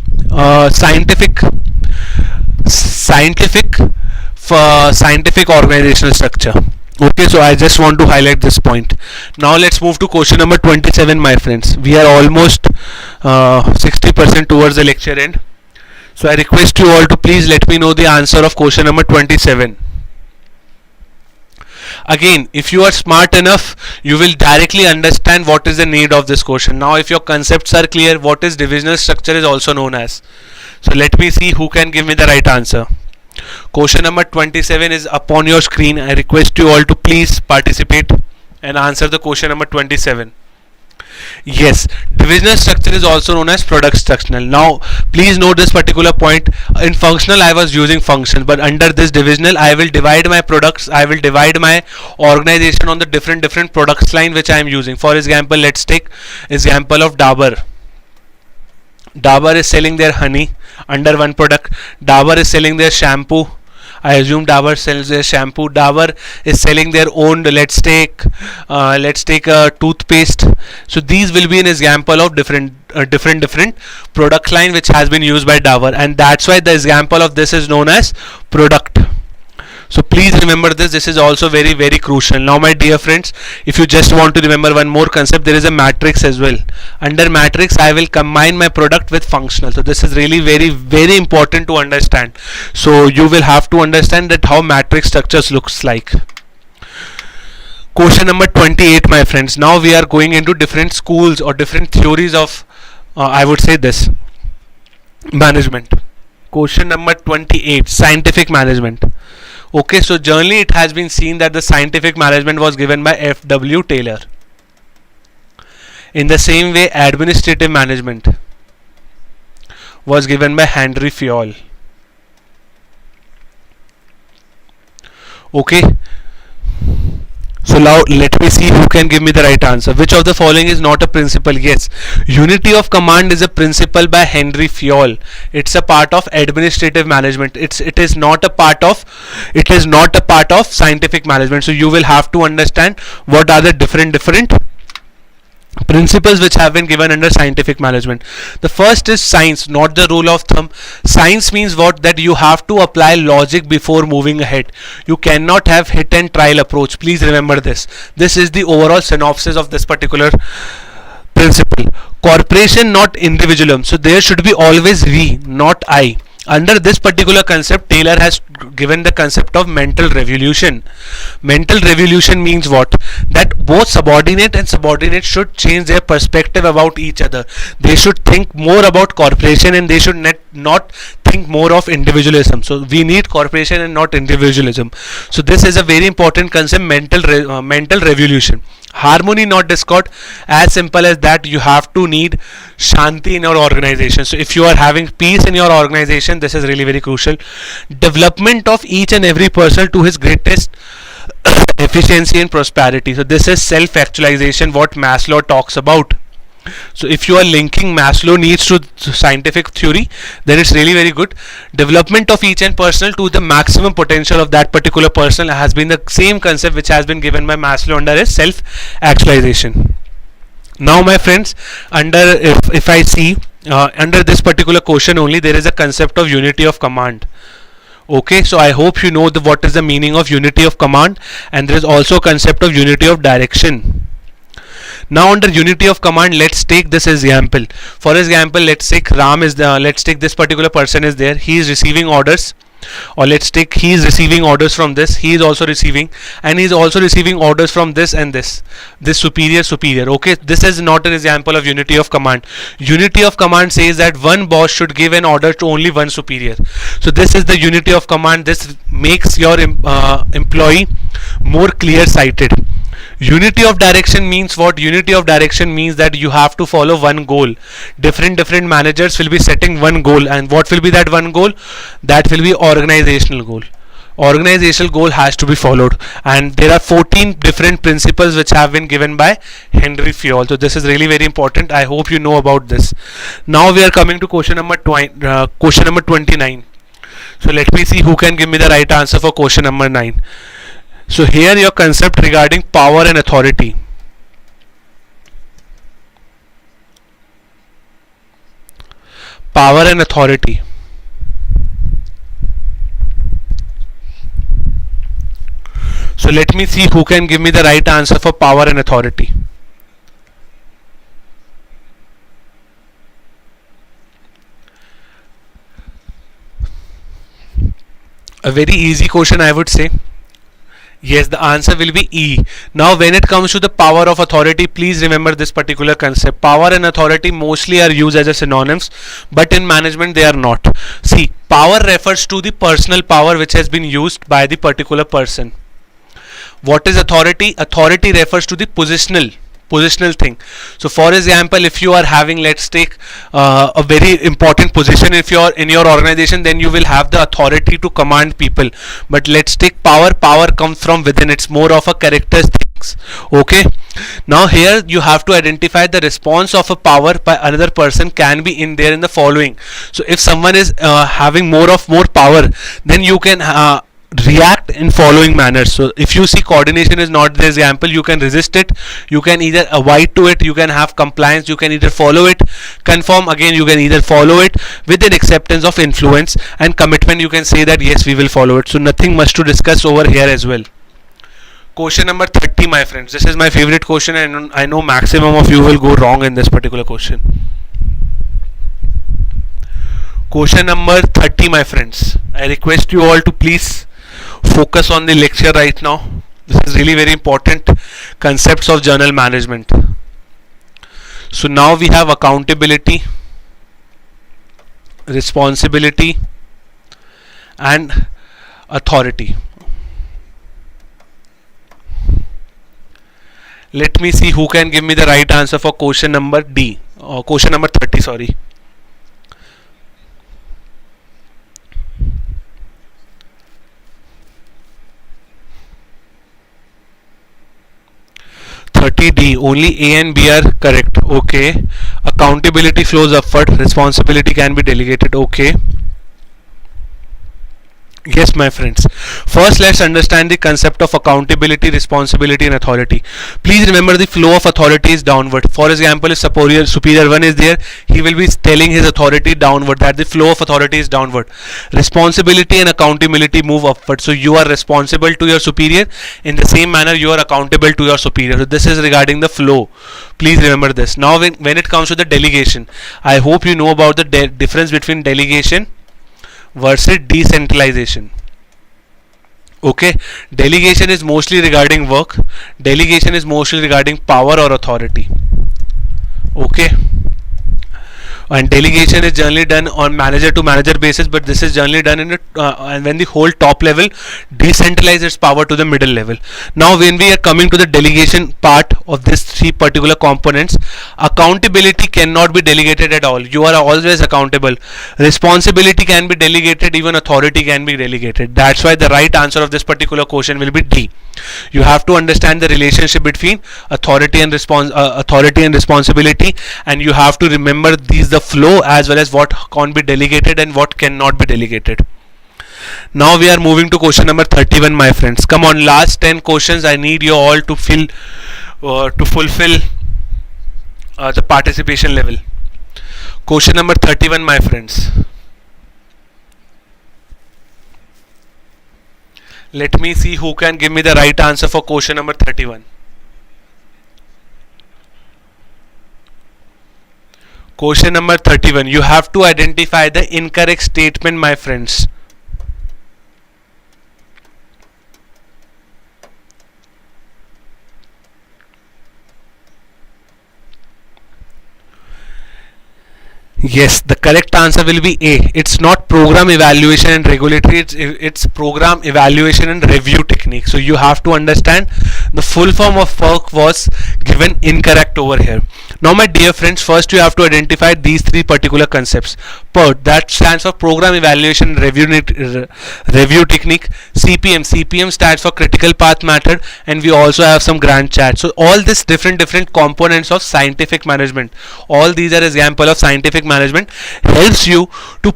scientific organizational structure. Okay, so I just want to highlight this point. Now let's move to question number 27, my friends. We are almost 60% towards the lecture end. So I request you all to please let me know the answer of question number 27. Again, if you are smart enough, you will directly understand what is the need of this question. Now if your concepts are clear, what is divisional structure is also known as. So let me see who can give me the right answer. Question number 27 is upon your screen. I request you all to please participate and answer the question number 27. Yes, divisional structure is also known as product structural. Now please note this particular point. In functional I was using functions, but under this divisional I will divide my products, I will divide my organization on the different products line which I am using. For example, let's take example of Dabur. Dabur is selling their honey under one product. Dabur is selling their shampoo. I assume Dabur sells their shampoo. Dabur is selling their own, let's take a toothpaste. So these will be an example of different product line which has been used by Dabur, and that's why the example of this is known as product. So please remember this. This is also very crucial. Now my dear friends, if you just want to remember one more concept, there is a matrix as well. Under matrix I will combine my product with functional. So this is really very important to understand. So you will have to understand that how matrix structures looks like. Question number 28, my friends. Now we are going into different schools or different theories of I would say this management. Question number 28, scientific management. Okay, so generally it has been seen that the scientific management was given by F.W. Taylor. In the same way, administrative management was given by Henry Fayol. Okay, so now let me see who can give me the right answer. Which of the following is not a principle? Yes, unity of command is a principle by Henry Fayol. It's a part of administrative management. It is not a part of scientific management. So you will have to understand what are the different principles which have been given under scientific management. The first is science, not the rule of thumb. Science means what? That you have to apply logic before moving ahead. You cannot have hit and trial approach. Please remember this. This is the overall synopsis of this particular principle. Corporation, not individualism. So there should be always we, not I. Under this particular concept, Taylor has given the concept of mental revolution. Mental revolution means what? That both subordinate and subordinate should change their perspective about each other. They should think more about corporation and they should not think more of individualism. So we need corporation and not individualism. So this is a very important concept, mental revolution. Harmony, not discord. As simple as that. You have to need shanti in your organization. So if you are having peace in your organization, this is really very crucial. Development of each and every person to his greatest efficiency and prosperity. So this is self-actualization, what Maslow talks about. So if you are linking Maslow needs to scientific theory, then it's really very good. Development of each and person to the maximum potential of that particular person has been the same concept which has been given by Maslow under his self-actualization. Now my friends, if I see under this particular question only, there is a concept of unity of command. Okay, so I hope you know what is the meaning of unity of command, and there is also a concept of unity of direction. Now under unity of command, let's take this example. For example, let's take Ram is let's take this particular person is there. He is receiving orders Or let's take, he is receiving orders from this, he is also receiving, and he is also receiving orders from this and this superior. Okay, this is not an example of unity of command. Unity of command says that one boss should give an order to only one superior. So this is the unity of command. This makes your employee more clear sighted. Unity of direction means what? Unity of direction means that you have to follow one goal. Different managers will be setting one goal, and what will be that one goal? That will be organizational goal. Organizational goal has to be followed, and there are 14 different principles which have been given by Henry Fayol. So this is really very important. I hope you know about this. Now we are coming to question number 29. So let me see who can give me the right answer for question number 9. So here your concept regarding power and authority. Power and authority. So let me see who can give me the right answer for power and authority. A very easy question, I would say. Yes, the answer will be E. Now when it comes to the power of authority, please remember this particular concept. Power and authority mostly are used as a synonyms, but in management they are not. See, power refers to the personal power which has been used by the particular person. What is authority? Authority refers to the positional thing. So for example, if you are having, let's take a very important position, if you are in your organization, then you will have the authority to command people. But let's take power. Power comes from within. It's more of a characteristics. Okay, now here you have to identify the response of a power by another person can be in there in the following. So if someone is having more power, then you can react in following manners. So if you see coordination is not the example, you can resist it, you can either avoid to it, you can have compliance, you can either follow it, conform, again you can either follow it. With an acceptance of influence and commitment, you can say that yes, we will follow it. So nothing much to discuss over here as well. Question number 30, my friends. This is my favorite question, and I know maximum of you will go wrong in this particular question. Question number 30, my friends. I request you all to please focus on the lecture right now. This is really very important. Concepts of journal management. So now we have accountability, responsibility, and authority. Let me see who can give me the right answer for question number D. Question number 30, sorry. D. Only A and B are correct. Okay. Accountability flows upward. Responsibility can be delegated. Okay. Yes, my friends. First, let's understand the concept of accountability, responsibility, and authority. Please remember the flow of authority is downward. For example, if superior one is there, he will be telling his authority downward. That the flow of authority is downward. Responsibility and accountability move upward. So you are responsible to your superior. In the same manner, you are accountable to your superior. So this is regarding the flow. Please remember this. Now, when it comes to the delegation, I hope you know about the difference between delegation versus decentralization. Okay, delegation is mostly regarding work, delegation is mostly regarding power or authority. Okay, and delegation is generally done on manager to manager basis, but this is generally done in and when the whole top level decentralizes its power to the middle level. Now when we are coming to the delegation part of these three particular components, accountability cannot be delegated at all. You are always accountable. Responsibility can be delegated, even authority can be delegated. That's why the right answer of this particular question will be D. You have to understand the relationship between authority and responsibility, and you have to remember these, the flow, as well as what can be delegated and what cannot be delegated. Now we are moving to question number 31, my friends. Come on, last 10 questions. I need you all to fulfill the participation level. Question number 31, my friends. Let me see who can give me the right answer for question number 31. Question number 31. You have to identify the incorrect statement, my friends. Yes, the correct answer will be A. It's not program evaluation and regulatory, it's program evaluation and review technique. So you have to understand the full form of PERT was given incorrect over here. Now my dear friends, first you have to identify these three particular concepts. PERT, that stands for program evaluation and review technique. CPM stands for critical path method, and we also have some grant chat. So all this different components of scientific management, all these are example of scientific management, helps you to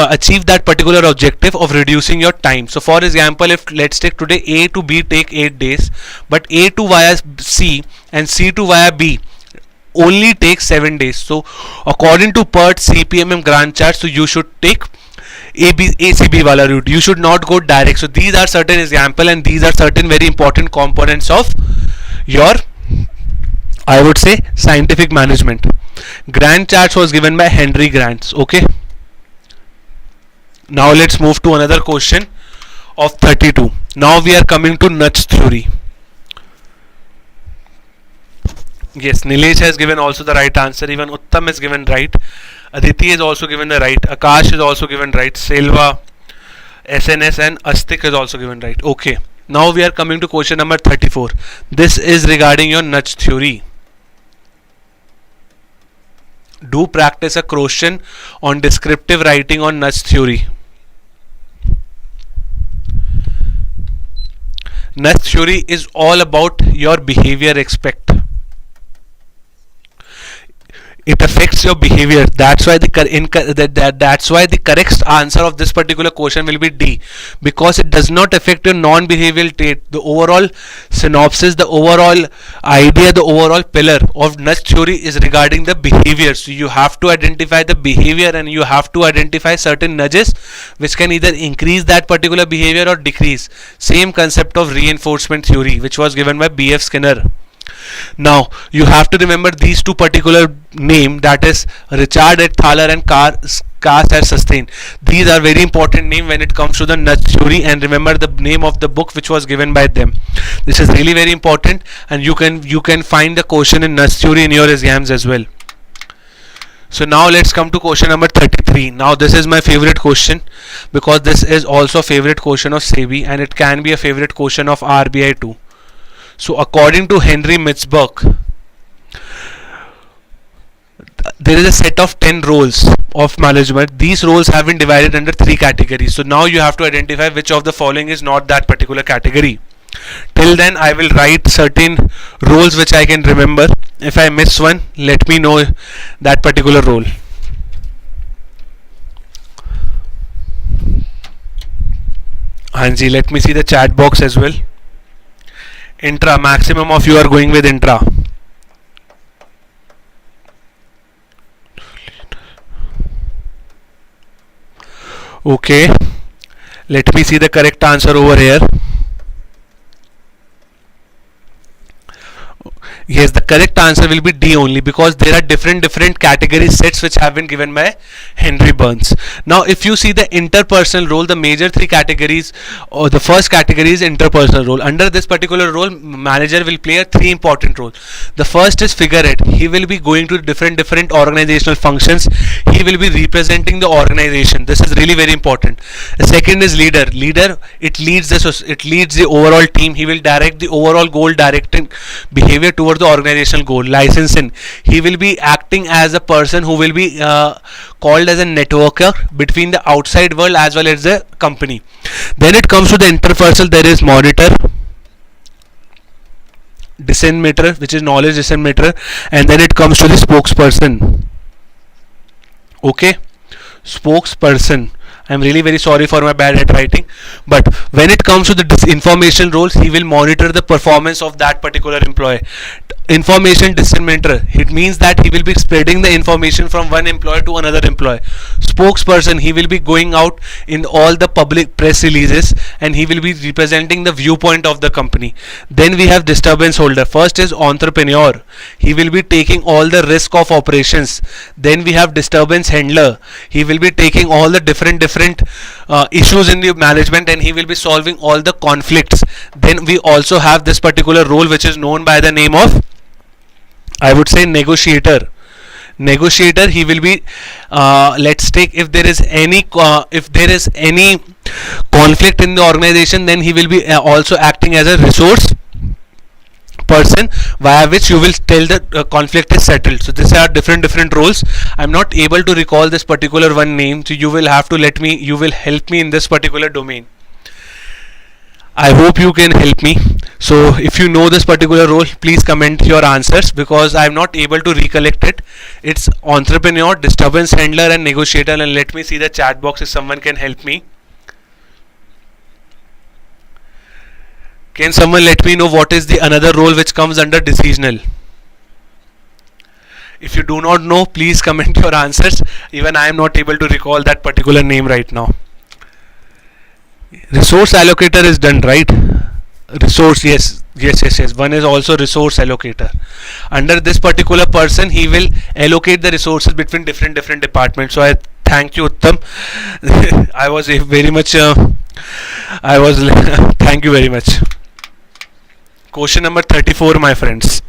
achieve that particular objective of reducing your time. So for example, if let's take today A to B take 8 days, but A to via C and C to via B only takes 7 days. So according to PERT, CPM and grant chart, so you should take ACB wala route. You should not go direct. So these are certain example, and these are certain very important components of your, I would say, scientific management. Grant charts was given by Henry Grants. Okay. Now let's move to another question of 32. Now we are coming to nudge theory. Yes, Nilesh has given also the right answer. Even Uttam is given right. Aditi is also given the right. Akash is also given right. Selva, SNS and Astik is also given right. Okay. Now we are coming to question number 34. This is regarding your nudge theory. Do practice a question on descriptive writing on nudge theory. Nudge theory is all about your behavior aspect. It affects your behavior. That's why the correct answer of this particular question will be D, because it does not affect your non-behavioral trait. The overall synopsis, the overall idea, the overall pillar of nudge theory is regarding the behavior. So you have to identify the behavior, and you have to identify certain nudges which can either increase that particular behavior or decrease. Same concept of reinforcement theory, which was given by B.F. Skinner. Now you have to remember these two particular name, that is Richard at Thaler and Cass at Sustain. These are very important name when it comes to the nudge theory, and remember the name of the book which was given by them. This is really very important, and you can find the question in nudge theory in your exams as well. So now let's come to question number 33. Now this is my favorite question, because this is also a favorite question of SEBI, and it can be a favorite question of RBI too. So according to Henry Mitzberg, there is a set of 10 roles of management. These roles have been divided under 3 categories. So now you have to identify which of the following is not that particular category. Till then I will write certain roles which I can remember. If I miss one, let me know that particular role. Hanji, let me see the chat box as well. Intra, maximum of you are going with intra. Okay, let me see the correct answer over here. Yes, the correct answer will be D only, because there are different category sets which have been given by Henry Burns. Now if you see the interpersonal role, the major 3 categories, or the first category is interpersonal role. Under this particular role, manager will play a 3 important role. The first is figurehead. He will be going to different organizational functions. He will be representing the organization. This is really very important. The second is leader. It leads the overall team. He will direct the overall goal directing behavior towards the organizational goal. Licensing, he will be acting as a person who will be called as a networker between the outside world as well as the company. Then it comes to the interpersonal. There is monitor, disseminator, which is knowledge disseminator, and then it comes to the spokesperson. Okay, spokesperson. I'm really very sorry for my bad handwriting, but when it comes to the information roles, he will monitor the performance of that particular employee. Information disseminator, it means that he will be spreading the information from one employee to another employee. Spokesperson, he will be going out in all the public press releases, and he will be representing the viewpoint of the company. Then we have disturbance holder. First is entrepreneur, he will be taking all the risk of operations. Then we have disturbance handler, he will be taking all the different issues in the management, and he will be solving all the conflicts. Then we also have this particular role which is known by the name of, I would say, negotiator. Negotiator, he will be, let's take, if there is any conflict in the organization, then he will be also acting as a resource person via which you will tell the conflict is settled. So these are different roles. I'm not able to recall this particular one name, so you will have to you will help me in this particular domain. I hope you can help me. So if you know this particular role, please comment your answers, because I'm not able to recollect it. It's entrepreneur, disturbance handler and negotiator, and let me see the chat box if someone can help me. Can someone let me know what is the another role which comes under decisional? If you do not know, please comment your answers. Even I am not able to recall that particular name right now. Resource allocator is done, right? Resource, yes. One is also resource allocator. Under this particular person, he will allocate the resources between different departments. So I thank you, Uttam. I was very much. Thank you very much. Question number 34, my friends.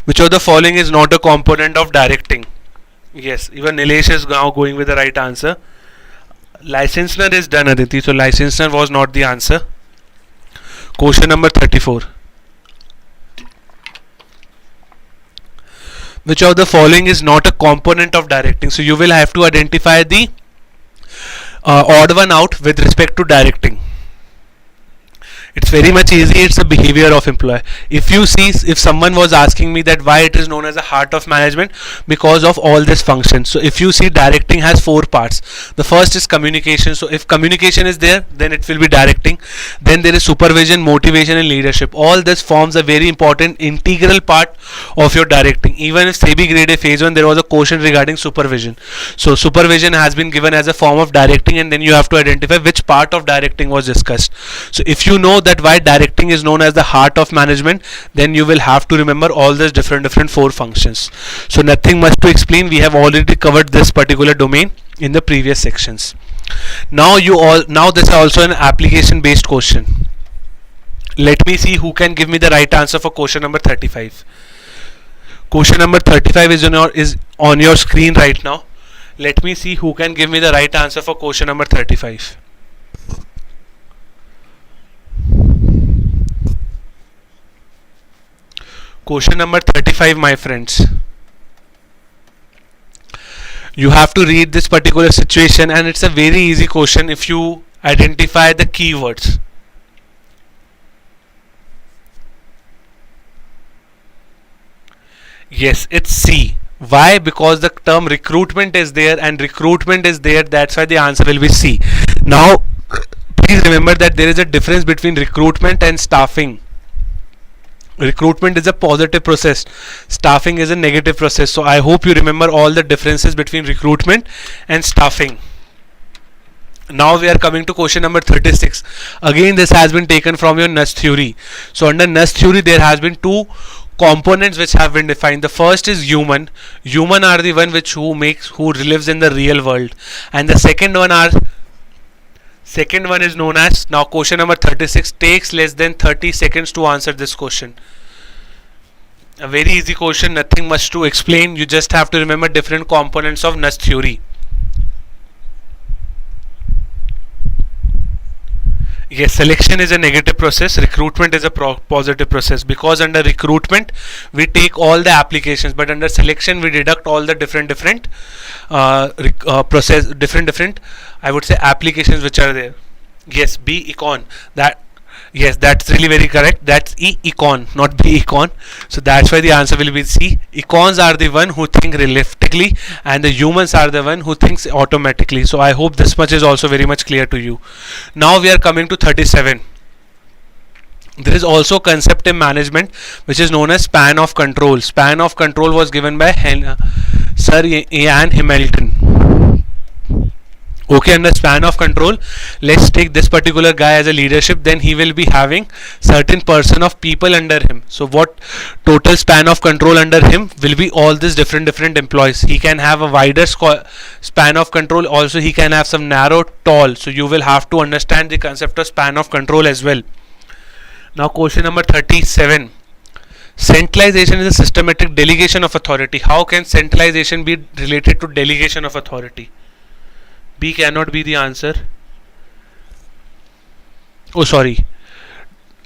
Which of the following is not a component of directing? Yes, even Nilesh is now going with the right answer. Licensor is done, Aditi. So licensor was not the answer. Question number 34. Which of the following is not a component of directing? So you will have to identify the odd one out with respect to directing. It's very much easy. It's the behavior of employee. If you see, if someone was asking me that why it is known as a heart of management, because of all this functions. So if you see, directing has 4 parts. The first is communication. So if communication is there, then it will be directing. Then there is supervision, motivation and leadership. All this forms a very important integral part of your directing. Even if SEBI Grade A Phase 1, there was a question regarding supervision. So supervision has been given as a form of directing, and then you have to identify which part of directing was discussed. So if you know that why directing is known as the heart of management, then you will have to remember all these different 4 functions. So nothing much to explain. We have already covered this particular domain in the previous sections. Now this is also an application based question. Let me see who can give me the right answer for question number 35. Question number 35 is on your screen right now. Let me see who can give me the right answer for question number 35. Question number 35, my friends. You have to read this particular situation, and it's a very easy question if you identify the keywords. Yes, it's C. Why? Because the term recruitment is there, and recruitment is there. That's why the answer will be C. Now, please remember that there is a difference between recruitment and staffing. Recruitment is a positive process. Staffing is a negative process. So I hope you remember all the differences between recruitment and staffing. Now we are coming to question number 36. Again, this has been taken from your NUS theory. So under NUS theory, there has been 2 components which have been defined. The first is human. Human are the one who lives in the real world, and the second one is known as, now question number 36 takes less than 30 seconds to answer this question. A very easy question, nothing much to explain. You just have to remember different components of NUS theory. Yes, selection is a negative process, recruitment is a positive process, because under recruitment we take all the applications, but under selection we deduct all the different I would say applications which are there. Yes, B econ. Yes, that's really very correct. That's E econ, not B econ. So that's why the answer will be C. Econs are the one who think realistically, and the humans are the one who thinks automatically. So I hope this much is also very much clear to you. Now we are coming to 37. There is also concept in management which is known as span of control. Span of control was given by Sir Ian Hamilton. Okay, under span of control, let's take this particular guy as a leadership, then he will be having certain person of people under him. So what total span of control under him will be all these different employees. He can have a wider span of control, also he can have some narrow, tall. So you will have to understand the concept of span of control as well. Now question number 37. Centralization is a systematic delegation of authority. How can centralization be related to delegation of authority? B cannot be the answer. Oh, sorry.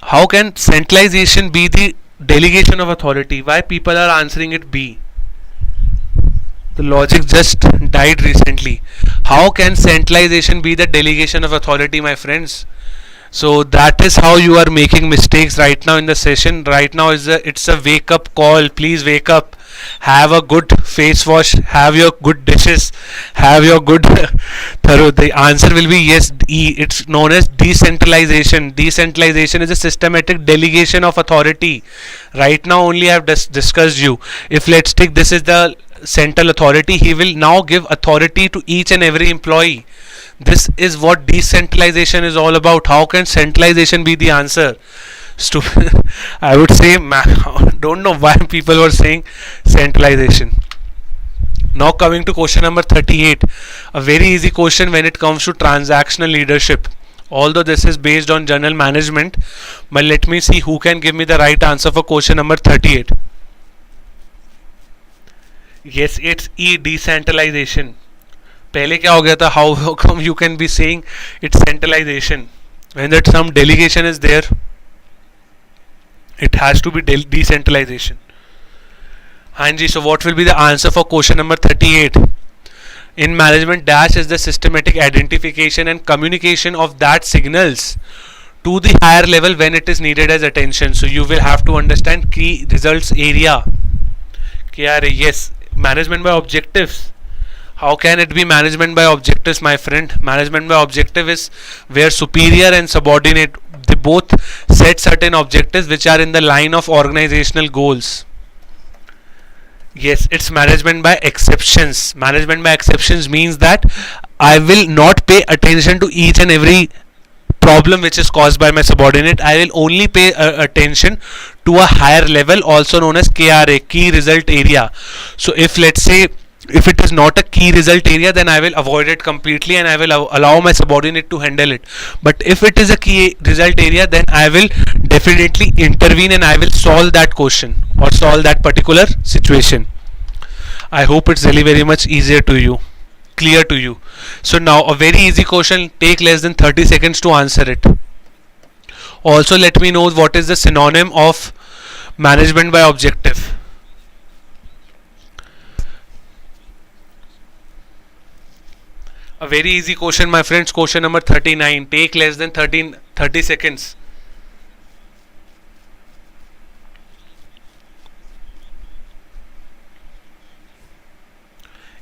How can centralization be the delegation of authority? Why people are answering it B? The logic just died recently. How can centralization be the delegation of authority, my friends? So that is how you are making mistakes right now in the session. Right now it's a wake up call. Please wake up. Have a good face wash. Have your good dishes. Have your good thorough. The answer will be yes, E. It's known as decentralization. Decentralization is a systematic delegation of authority. Right now only I have discussed you. If let's take this is the central authority, he will now give authority to each and every employee. This is what decentralization is all about. How can centralization be the answer? Stupid. I would say, don't know why people were saying centralization. Now coming to question number 38, a very easy question when it comes to transactional leadership. Although this is based on general management, but let me see who can give me the right answer for question number 38. Yes, it's E, decentralization. पहले क्या हो गया था? How come you can be saying it's centralization when that some delegation is there? It has to be decentralization. Hanji, so what will be the answer for question number 38? In management, dash is the systematic identification and communication of that signals to the higher level when it is needed as attention. So you will have to understand key results area. Yes, management by objectives. How can it be management by objectives, my friend? Management by objective is where superior and subordinate, they both set certain objectives which are in the line of organizational goals. Yes, it's management by exceptions. Management by exceptions means that I will not pay attention to each and every problem which is caused by my subordinate. I will only pay attention to a higher level, also known as KRA, key result area. So if let's say if it is not a key result area, then I will avoid it completely and I will allow my subordinate to handle it. But if it is a key result area, then I will definitely intervene and I will solve that question or solve that particular situation. I hope it's really very much easier to you, clear to you. So now a very easy question, take less than 30 seconds to answer it. Also let me know what is the synonym of management by objective. A very easy question, my friends. Question number 39. Take less than 30 seconds.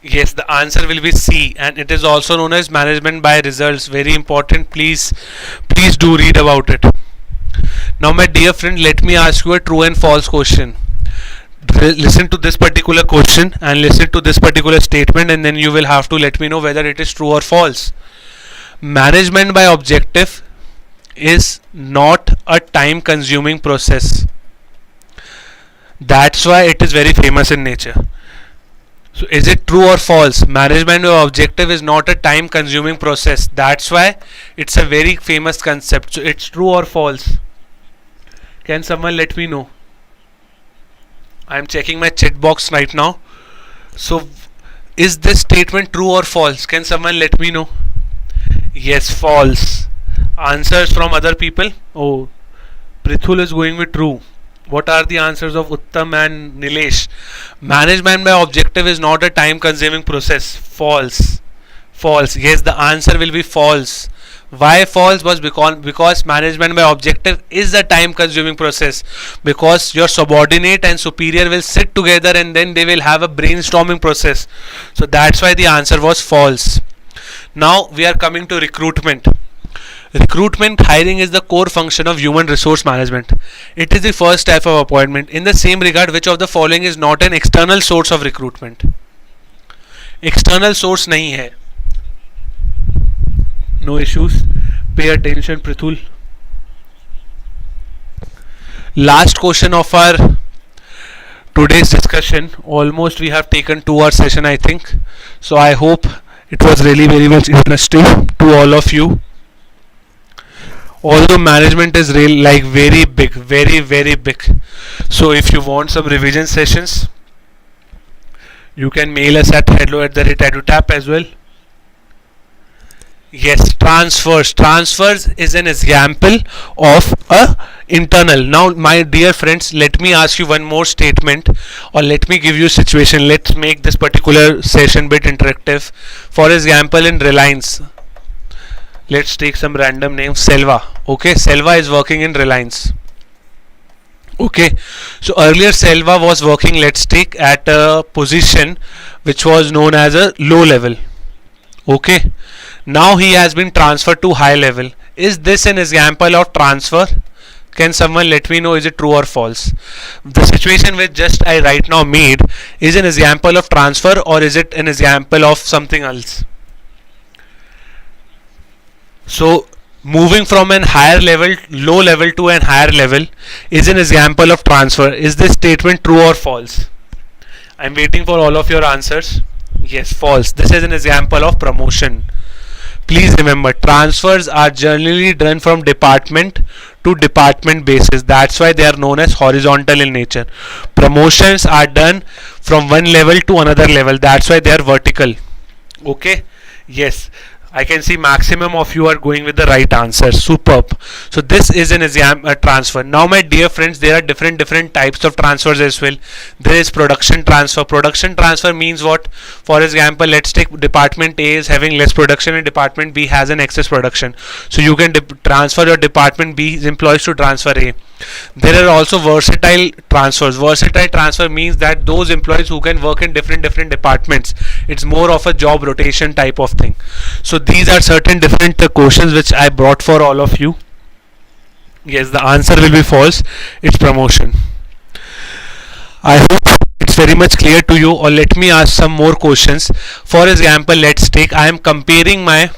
Yes, the answer will be C, and it is also known as management by results. Very important. Please do read about it. Now, my dear friend, let me ask you a true and false question. Listen to this particular question and listen to this particular statement, and then you will have to let me know whether it is true or false. Management by objective is not a time consuming process. That's why it is very famous in nature. So is it true or false? Management by objective is not a time consuming process. That's why it's a very famous concept. So it's true or false? Can someone let me know? I am checking my chat box right now. So is this statement true or false? Can someone let me know? Yes, false. Answers from other people? Oh, Prithul is going with true. What are the answers of Uttam and Nilesh? Management by objective is not a time consuming process. False. False. Yes, the answer will be false. Why false? Was because management by objective is a time consuming process, because your subordinate and superior will sit together and then they will have a brainstorming process. So that's why the answer was false. Now we are coming to recruitment. Recruitment hiring is the core function of human resource management. It is the first type of appointment. In the same regard, which of the following is not an external source of recruitment? External source nahi hai. No issues. Pay attention, Prithul. Last question of our today's discussion. Almost we have taken 2 hour session, I think. So I hope it was really very much interesting to all of you. although management is real like very big, very big. So if you want some revision sessions, you can mail us at hello@edutap as well. Yes, transfers is an example of a internal. Now my dear friends, let me ask you one more statement, or let me give you a situation. Let's make this particular session bit interactive. For example, in Reliance, let's take some random name, Selva. Okay, Selva is working in Reliance. Okay, so earlier Selva was working, let's take, at a position which was known as a low level. Okay, now he has been transferred to high level. Is this an example of transfer? Can someone let me know, is it true or false? The situation which just I right now made is an example of transfer, or is it an example of something else? So moving from an higher level, low level to an higher level is an example of transfer. Is this statement true or false? I'm waiting for all of your answers. Yes, false. This is an example of promotion. Please remember, transfers are generally done from department to department basis. That's why they are known as horizontal in nature. Promotions are done from one level to another level. That's why they are vertical. Okay? Yes. I can see maximum of you are going with the right answer. Superb. So this is an exam transfer. Now my dear friends, there are different types of transfers as well. There is production transfer. Production transfer means what? For example, let's take department A is having less production and department B has an excess production. So you can transfer your department B's employees to transfer A. There are also versatile transfers. Versatile transfer means that those employees who can work in different departments. It's more of a job rotation type of thing. So these are certain different questions which I brought for all of you. Yes, the answer will be false. It's promotion. I hope it's very much clear to you, or let me ask some more questions. For example, let's take, I am comparing my,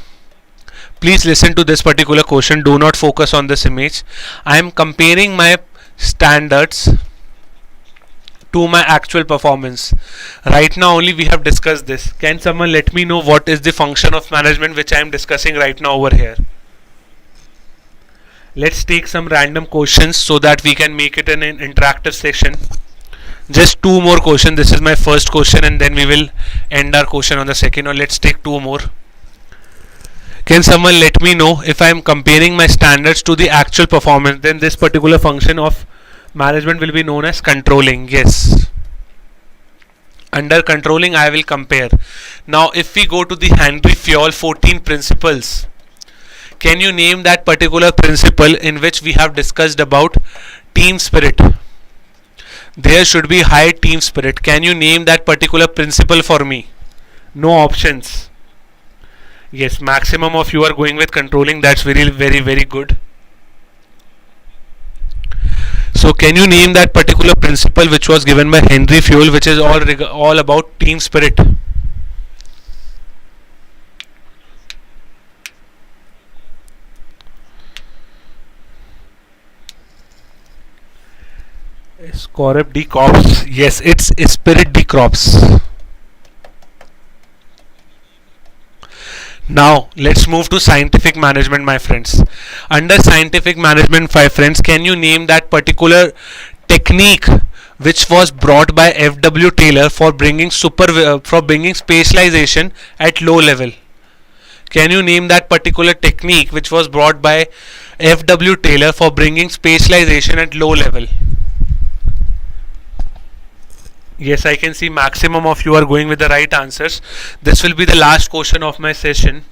please listen to this particular question, do not focus on this image. I am comparing my standards to my actual performance. Right now only we have discussed this. Can someone let me know what is the function of management which I am discussing right now over here? Let's take some random questions so that we can make it an interactive session. Just two more questions. This is my first question and then we will end our question on the second, or let's take two more. Can someone let me know, if I am comparing my standards to the actual performance, then this particular function of management will be known as controlling. Yes. Under controlling, I will compare. Now, if we go to the Henry Fayol 14 principles, can you name that particular principle in which we have discussed about team spirit? There should be high team spirit. Can you name that particular principle for me? No options. Yes, maximum of you are going with controlling. That's very good. So can you name that particular principle which was given by Henry Fayol, which is all about team spirit? Scorp D Corps. Yes, it's Spirit D Corps. Now let's move to scientific management, my friends. Under scientific management, my friends, can you name that particular technique which was brought by F.W. Taylor for bringing spatialization at low level? Can you name that particular technique which was brought by F.W. Taylor for bringing spatialization at low level? Yes, I can see maximum of you are going with the right answers. This will be the last question of my session.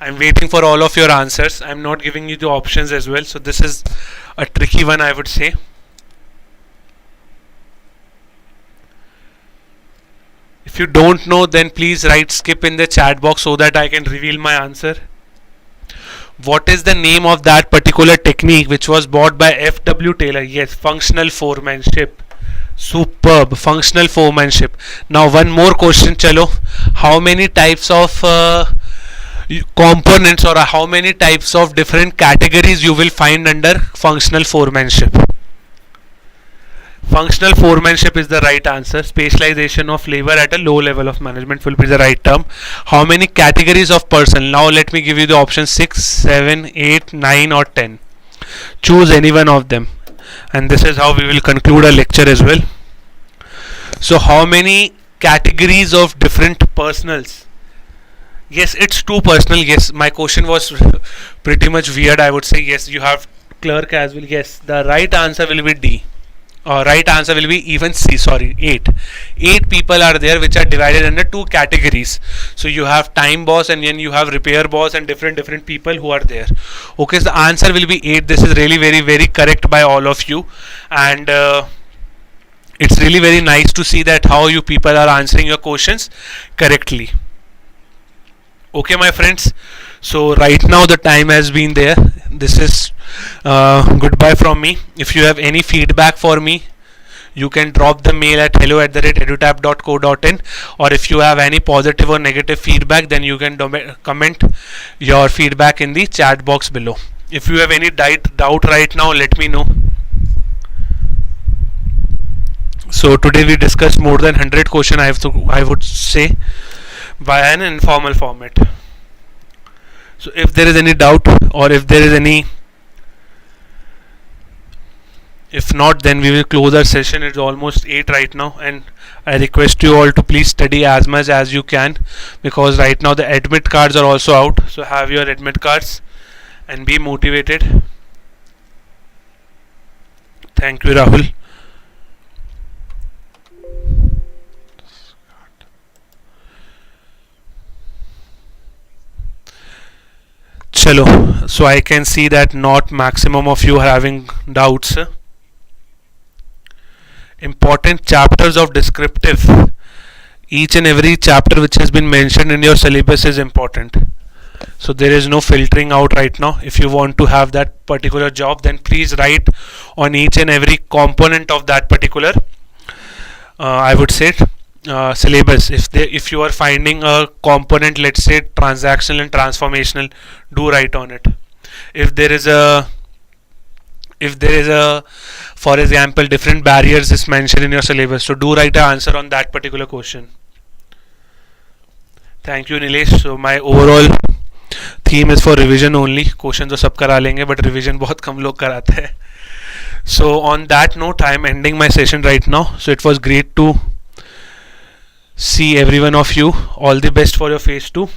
I'm waiting for all of your answers. I'm not giving you the options as well. So this is a tricky one, I would say. If you don't know, then please write skip in the chat box so that I can reveal my answer. What is the name of that particular technique which was brought by F.W. Taylor? Yes, functional foremanship. Superb, functional foremanship. Now one more question, chalo. How many types of components or how many types of different categories you will find under functional foremanship? Functional foremanship is the right answer. Specialization of labor at a low level of management will be the right term. How many categories of person? Now let me give you the options 6, 7, 8, 9 or 10. Choose any one of them. And this is how we will conclude our lecture as well. So how many categories of different personals? Yes, it's too personal. Yes, my question was pretty much weird. I would say yes, you have clerk as well. Yes, the right answer will be D. Right answer will be even C. Sorry, 8. 8 people are there which are divided under 2 categories. So you have time boss and then you have repair boss and different people who are there. Okay, so the answer will be 8. This is really very correct by all of you, and it's really very nice to see that how you people are answering your questions correctly. Okay, my friends. So right now the time has been there. This is goodbye from me. If you have any feedback for me, you can drop the mail at hello@edutap.co.in, or if you have any positive or negative feedback, then you can comment your feedback in the chat box below. If you have any doubt right now, let me know. So today we discussed more than 100 questions, I would say, via an informal format. So if there is any doubt, or if there is any, if not, then we will close our session. It's almost 8 right now, and I request you all to please study as much as you can, because right now the admit cards are also out. So have your admit cards and be motivated. Thank you, Rahul. Chalo, so I can see that not maximum of you are having doubts. Important chapters of descriptive. Each and every chapter which has been mentioned in your syllabus is important. So there is no filtering out right now. If you want to have that particular job, then please write on each and every component of that particular, I would say, syllabus. If you are finding a component, let's say transactional and transformational, do write on it. If there is a, for example, different barriers is mentioned in your syllabus, so do write an answer on that particular question. Thank you, Nilesh. So my overall theme is for revision only. Questions तो सब करा लेंगे, but revision बहुत कम लोग कराते हैं. So on that note, I am ending my session right now. So it was great to see every one of you. All the best for your phase 2,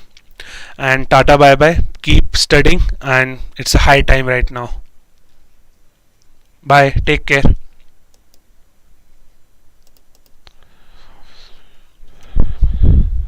and tata bye bye. Keep studying, and it's a high time right now. Bye, take care.